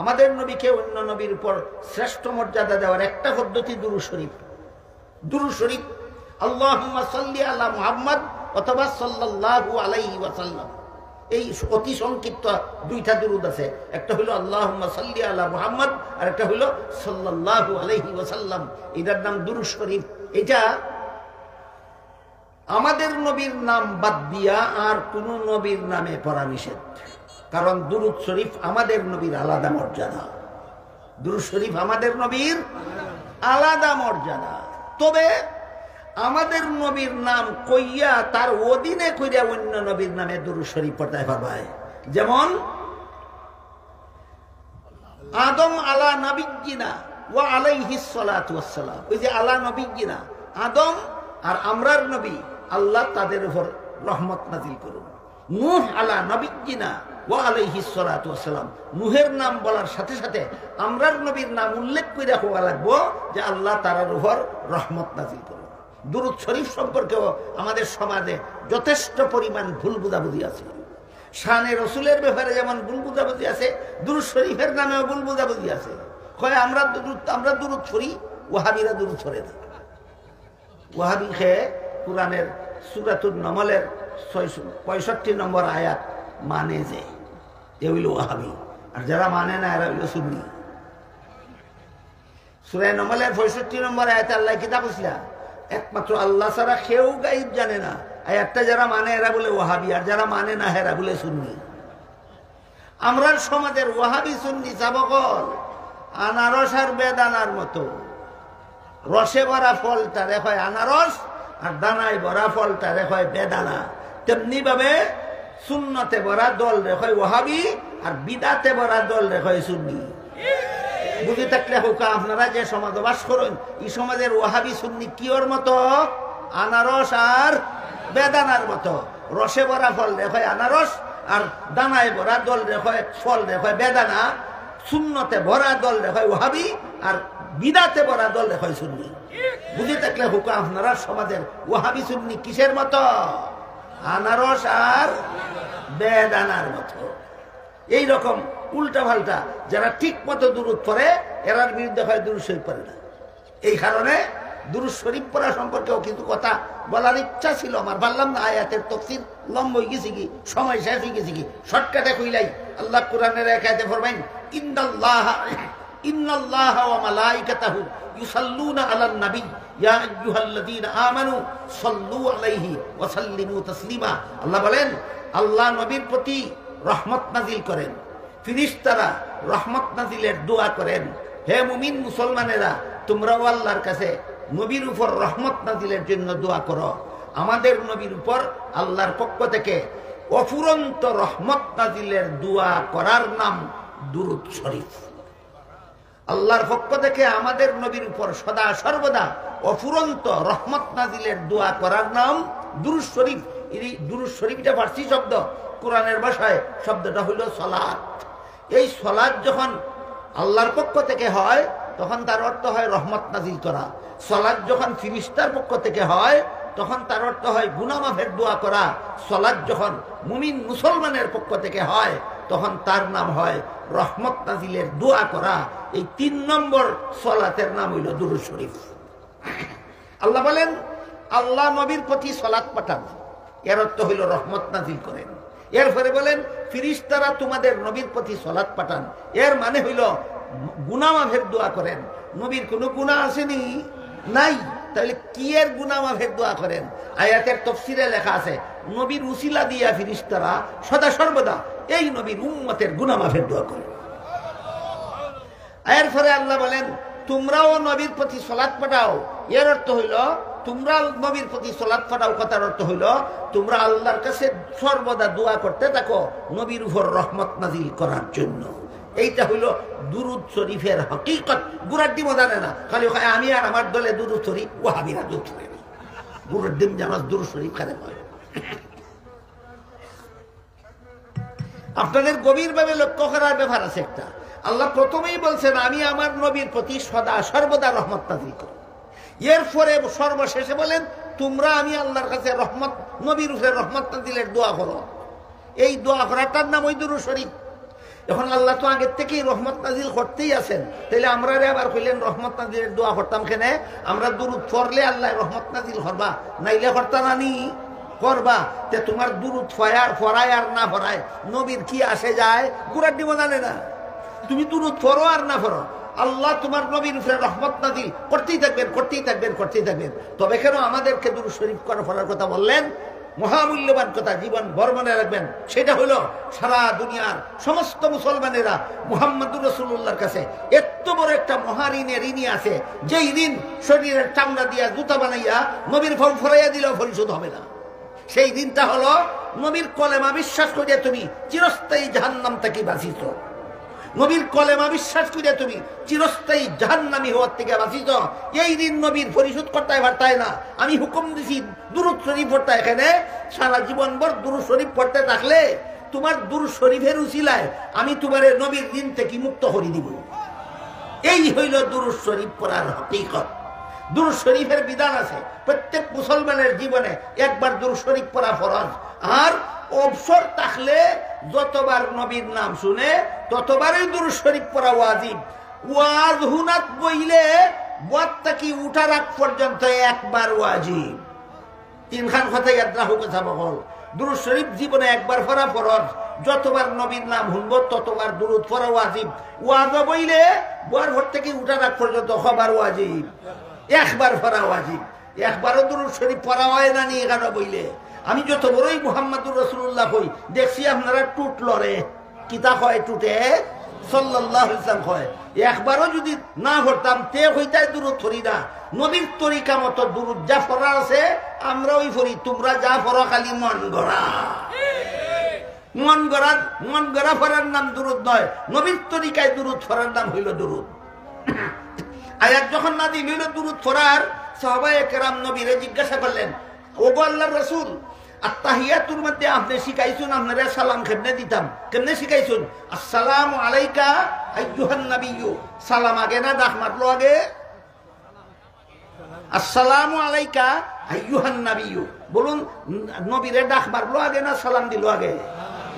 আমাদের নবীকে অন্য নবীর উপর শ্রেষ্ঠ মর্যাদা দেওয়ার একটা পদ্ধতি দুরূদ শরীফ। দুরূদ শরীফ আল্লাহুম্মা সাল্লি আলা মুহাম্মদ অথবা সাল্লাল্লাহু আলাইহি ওয়াসাল্লাম, এই অতি সংক্ষিপ্ত দুইটা দুরূদ আছে। একটা হলো আল্লাহুম্মা সাল্লি আলা মুহাম্মদ, আর একটা হলো সাল্লাল্লাহু আলাইহি ওয়াসাল্লাম। এটার নাম দুরূদ শরীফ। এটা আমাদের নবীর নাম বাদ দিয়া আর কোন নবীর নামে পড়া নিষেধ, কারণ দুরূদ শরীফ আমাদের নবীর আলাদা মর্যাদা। দুরূদ শরীফ আমাদের নবীর আলাদা মর্যাদা। তবে আমাদের নবীর নাম কইয়া তার অধীনে কইরা অন্য নবীর নামে দুরূদ শরীফ পড়তে পারবে। যেমন আদম আলা নবিয়্যিনা ওয়া আলাইহিস সালাতু ওয়াস সালাম, ওই যে আলা নবিয়্যিনা আদম আর আমরার নবী, আল্লাহ তাদের উপর রহমত নাযিল করুন। নূহ আলা নবিয়্যিনা ওয়া আলাইহিস সালাতু ওয়াস সালাম, নূহের নাম বলার সাথে সাথে আমরার নবীর নাম উল্লেখ করে হওয়া লাগবো যে আল্লাহ তার উপর রহমত নাযিল করুন। দুরূদ শরীফ সম্পর্কেও আমাদের সমাজে যথেষ্ট পরিমাণ ভুল বুঝাবুঝি আছে। শানে রসুলের ব্যাপারে যেমন ভুল বুঝাবুঝি আছে, দুরূদ শরীফের নামেও ভুল বুঝাবুঝি আছে। কয় আমরা দুরূদ পড়ি, ওয়াহাবিরা দুরূদ পড়ে না। ওয়াহাবি খেয়ে কুরআনের সূরাতুন নমলের 65 নম্বর আয়াত মানে যে এ হইল ওয়াহাবি, আর যারা মানে না এরা হইল সুন্নি। সূরা নমলের 65 নম্বর আয়াতে আল্লাহ কি তা কইছিল, একমাত্র আল্লাহ ছাড়া কেউ গায়েব জানে না। আয়াতটা যারা মানে এরা বলে ওয়াহাবি, আর যারা মানে না এরা বলে সুন্নি। আমরা সমাজের ওয়াহাবি সুন্নি চাবকল আনারস আর বেদানার মতো। রসে ভরা ফলটা রেখয় আনারস, আর দানায় ভরা ফলটা রেখয় বেদানা। তেমনি ভাবে সুন্নতে ভরা দল রেখয় ওয়াহাবি, আর বিদাতে ভরা দল রেখয় সুন্নি। বুঝে থাকলে হোক, আপনারা যে সমাজ বাস করেন এই সমাজের ওয়াহাবি সুন্নি কিওর মতো? আনারস আর বেদানার মতো। রসে ভরা ফল রেখয় আনারস, আর দানায় ভরা দল রেখয় ফল রেখয় বেদানা। সুন্নতে ভরা দল রেখয় ওয়াহাবি, আর বিদাতে ভরা দল রেখয় সুন্নি। বুঝে থাকলে হোক, আপনারা সমাজের ওয়াহাবি সুন্নি কিসের মতো? আনারস আর বেদানার মতো। এইরকম উল্টা পাল্টা যারা ঠিক মতো দুরূদ পড়ে, এরার বিরুদ্ধে হয় দুরূদ শরীফ পড়ে না। এই কারণে দুরূদ শরীফ পড়া সম্পর্কেও কিছু কথা বলার ইচ্ছা ছিল আমার, বললাম না আয়াতের তাফসীর লম্বা হয়ে গেছে কি, সময় শেষ হয়ে গেছে কি, শর্টকাটে কইলাই। আল্লাহ কোরআনের এক আয়াতে ফরমাইন, ইন্নাল্লাহা ওয়া মালাইকাতাহু ইউসাল্লুনা আলান নবী ইয়া আইয়ুহাল্লাযীনা আমানু সাল্লু আলাইহি ওয়া সাল্লিমু তাসলিমা। আল্লাহ বলেন, আল্লাহ নবীর প্রতি রহমত নাজিল করেন, ফেরেশতারা রহমত নাজিলের দোয়া করেন। হে মুমিন মুসলমানেরা, তোমরাও আল্লাহর কাছে নবীর উপর রহমত নাজিলের জন্য দোয়া করো। আমাদের নবীর উপর আল্লাহর পক্ষ থেকে অফুরন্ত রহমত নাজিলের দোয়া করার নাম দুরূদ শরীফ। আল্লাহর পক্ষ থেকে আমাদের নবীর উপর সদা সর্বদা অফুরন্ত রহমত নাজিলের দোয়া করার নাম দুরূদ শরীফ। এই দুরূদ শরীফটা ফার্সি শব্দ, কোরআনের ভাষায় শব্দটা হইল সালাত। এই সালাত যখন আল্লাহর পক্ষ থেকে হয় তখন তার অর্থ হয় রহমত নাজিল করা। সালাত যখন ফেরেশতার পক্ষ থেকে হয় তখন তার অর্থ হয় গুনাহ মাফের দোয়া করা। সালাত যখন মুমিন মুসলমানের পক্ষ থেকে হয় তখন তার নাম হয় রহমত নাজিলের দোয়া করা। এই 3 নম্বর সালাতের নাম হইল দুরূদ শরীফ। আল্লাহ বলেন আল্লাহ নবীর প্রতি সালাত পাঠান, এর অর্থ হইল রহমত নাজিল করেন। এরপরে বলেন ফেরেশতারা তোমাদের নবীর প্রতি সালাত পাঠান, এর মানে হইল গুনাহ মাফের দোয়া করেন। নবীর কোনো গুনাহ আসেনি? নাই। তাহলে কি এর গুনাহ মাফের দোয়া করেন? আয়াতের তাফসীরে লেখা আছে নবীর উসিলা দিয়া ফেরেশতারা সদা সর্বদা এই নবীর উম্মতের গুনাহ মাফের দোয়া করেন। এরপরে আল্লাহ বলেন তোমরাও নবীর প্রতি সালাত পাঠাও, এর অর্থ হইল তোমরা নবীর প্রতি সালাত পাঠাও, কথার অর্থ হইল তোমরা আল্লাহর কাছে সর্বদা দোয়া করতে থাকো নবীর উপর রহমত নাজিল করার জন্য। এইটা হইল দুরূদ শরীফের হকিকত। গুড়ার ডিমও জানে না, খালি আমি আর আমার দলে দুরূদ শরীফ, ওয়াহাবিরা দুরূদ শরীফ, গুড়ার ডিম জামাজ দুরূদ শরীফ খানে হয়। আপনাদের গভীরভাবে লক্ষ্য করার ব্যাপার আছে একটা। আল্লাহ প্রথমেই বলছেন আমি আমার নবীর প্রতি সদা সর্বদা রহমত নাজিল করি। এরপরে সর্বশেষে বলেন তোমরা আমি আল্লাহর কাছে রহমত নবীর উপরে রহমত নাজিলের দোয়া করো। এই দোয়া করাটার নাম ওই দুরূদ শরীফ। এখন আল্লাহ তো আগের থেকেই রহমত নাজিল করতেই আছেন, তাহলে আমরা আবার কইলেন রহমত নাজিলের দোয়া করতাম কেনে? আমরা দুরূদ পড়লে আল্লাহ রহমত নাজিল করবা, নাইলে করতা নানি করবা। তে তোমার দুরূদ ফরায় আর না ফরায় নবীর কি আসে যায়? গুড়ার ডিমও জানে না। তুমি দুরূদ পড়ো আর না পড়ো, আল্লাহ তোমার নবীর উপরে রহমত নাজিল করতেই থাকবেন, করতেই থাকবেন, করতেই থাকবেন। তবে কেন আমাদেরকে দুরূদ শরীফ করার কথা বললেন? মহামূল্যবান কথা, জীবন ভর মনে রাখবেন। সেটা হলো সারা দুনিয়ার সমস্ত মুসলমানেরা মুহাম্মদুর রাসূলুল্লাহর কাছে এত বড় একটা মহাঋণের ঋণী আছে, যেই ঋণ শরীরের চামড়া দিয়া জুতা বানাইয়া নবীর ফর্ম ফরাইয়া দিলেও পরিশোধ হবে না। সেই দিনটা হলো নবীর কলেমা বিশ্বাস করিয়া তুমি চিরস্থায়ী জাহান্নাম থেকে বাঁচিত। নবীর কলেমা বিশ্বাস করিয়া তুমি চিরস্থায়ী জাহান্নামী হওয়ার থেকে বাঁচিত। এই দিন নবীর পরিশোধ করতে পারতায় না। আমি হুকুম দিছি দুরূদ শরীফ পড়তে, এখানে সারা জীবন ভর দুরূদ শরীফ পড়তে থাকলে তোমার দুরূদ শরীফের উসিলায় আমি তোমার নবীর দিন থেকে মুক্ত করে দিব। এই হইল দুরূদ শরীফ পড়ার হকিকত। দুরূদ শরীফের বিধান আছে, প্রত্যেক মুসলমানের জীবনে একবার দুরূদ শরীফ পড়া ফরজ। আর অবসর থাকলে যতবার নবীর নাম শুনে ততবারই দুরূদ শরীফ পড়া ওয়াজিব। ওয়াজ হুনাত বইলে বত্তাকি উঠার আগ পর্যন্ত একবার ওয়াজিব। 3 খান কথা ইয়াদ রাখো কথা বল। দুরূদ শরীফ জীবনে একবার পড়া ফরজ, যতবার নবীর নাম শুনব ততবার দুরূদ পড়া ওয়াজিব। ওয়াজ বইলে বর ভোর থেকে উঠার আগ পর্যন্ত হবার ওয়াজিব, একবার পড়া ওয়াজিব। একবারও দুরূদ শরীফ পড়া হয় না নি এখানে বইলে। আমি যত বড়ই মুহাম্মদুর রাসূলুল্লাহ হই দেখছি আপনারা টুট লড়ে, কিতা হয় টুটে সাল্লাল্লাহু আলাইহি ওয়াসাল্লাম হয়। একবারও যদি না পড়তাম তে হইতাই দুরূদ পড়ি না। নবীর তরিকা মতো দুরূদ যা পড়া আছে আমরা ওই পড়ি, তোমরা যা পড়ো খালি মন গড়া। মন গড়া পড়ার নাম দুরূদ নয়, নবীর তরিকায় দুরূদ পড়ার নাম হইল দুরূদ। আয়াত যখন নাযিল হইল দুরূদ পড়ার, সাহাবায়ে কেরাম নবীরে জিজ্ঞাসা করলেন, ওগো আল্লাহর রাসূল, আত্তাহিয়াতুর মধ্যে আপনি শিখাইছেন আপনারা সালাম কেমনে দিতাম, কেমনে শিখাইছেন? আসসালামু আলাইকা আইয়ুহান নাবিয়্যু, সালাম আগে না ডাক মারলো আগে? আসসালামু আলাইকা আইয়ুহান নাবিয়্যু, বলুন নবীরে ডাক মারলো আগে না সালাম দিল আগে?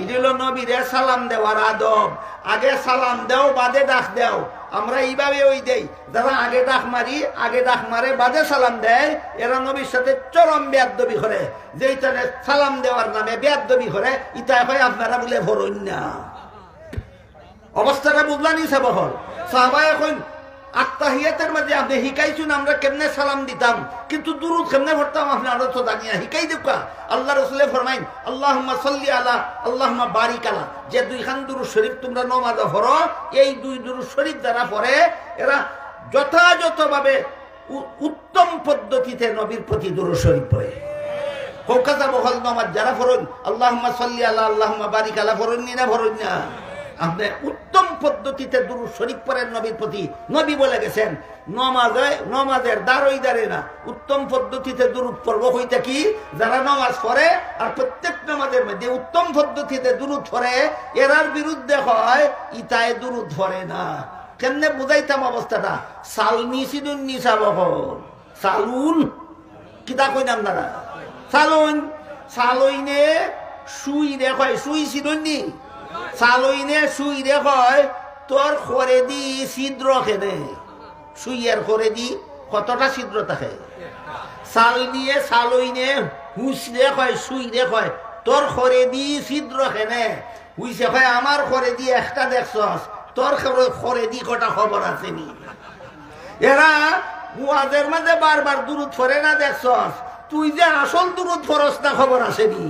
এটা হলো নবীরে সালাম দেওয়ার আদব। আগে সালাম দেও বাদে ডাক দেও। আমরা এইভাবে ওই দেই, যারা আগে ডাক মারি আগে ডাক মারে বাদে সালাম দেয়, এরা নবীর সাথে চরম বেয়াদবি করে। যেইটা সালাম দেওয়ার নামে বেয়াদবি করে, ইটা হয় আপনারা বলে ভরণ না। অবস্থাটা বুঝলানি সাবহল সাহাবা এখন আত্তাহিয়াতের মধ্যে আপনি শিখাইছুন আমরা কেমনে সালাম দিতাম, কিন্তু দুরূদ কেমনে পড়তাম আপনারা তো জানিয়া শিখাই দেবা। আল্লাহ রাসূলে ফরমাইন আল্লাহুম্মা সাল্লি আলা আল্লাহুম্মা বারিক আলা, যে 2 খান দুরূদ শরীফ তোমরা নামাজে পড়ো, এই 2 দুরূদ শরীফ যারা পড়ে এরা যথাযথভাবে উত্তম পদ্ধতিতে নবীর প্রতি দুরূদ শরীফ পড়ে। কলকাতা বহল নামাজ যারা পড়েন আল্লাহুম্মা সাল্লি আলা আল্লাহুম্মা বারিক আলা পড়েন না পড়েন না, আপনি উত্তম পদ্ধতিতে দুরূদ শরীফ পড়েন নবীর প্রতি। নবী বলে গেছেন নমাজের দাঁড়ই দাঁড়ে না, উত্তম পদ্ধতিতে দুরূদ পড়ব হইতে কি যারা নামাজ পড়ে আর প্রত্যেক নামাজের মধ্যে উত্তম পদ্ধতিতে দুরূদ পড়ে, এরার বিরুদ্ধে হয় ইতায় দুরূদ পড়ে না। কেমনে বুঝাইতাম অবস্থাটা? সালনি সিদুন নিসা বহল সালুন কিতা কইন আপনারা? সালুন সালইনে সুই রে কয় সুই সিদুন নি চালইনে শুইরে হয় তোর খরে দি ছিদ্র খেনে শুইয়ার খরে দি কতটা ছিদ্র থাকে চাল নিয়ে চালইনে হুঁচরে হয় শুইরে হয় তোর খরে দি ছিদ্র খেনে হুইছে হয় আমার খরে দি একটা দেখছস তোর খরে দি কটা খবর আছে নি এরা ওয়াজের মাঝে বারবার দুরুদ পড়ে না দেখছস তুই যে আসল দুরুদ পড়স না খবর আসেনি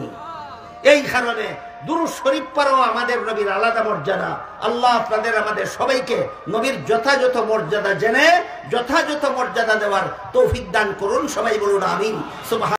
এই কারণে দুরুদ শরীফ পড়াও আমাদের নবীর আলাদা মর্যাদা আল্লাহ আপনাদের আমাদের সবাইকে নবীর যথাযথ মর্যাদা জেনে যথাযথ মর্যাদা দেওয়ার তৌফিক দান করুন সবাই বলুন আমিন। সুবহান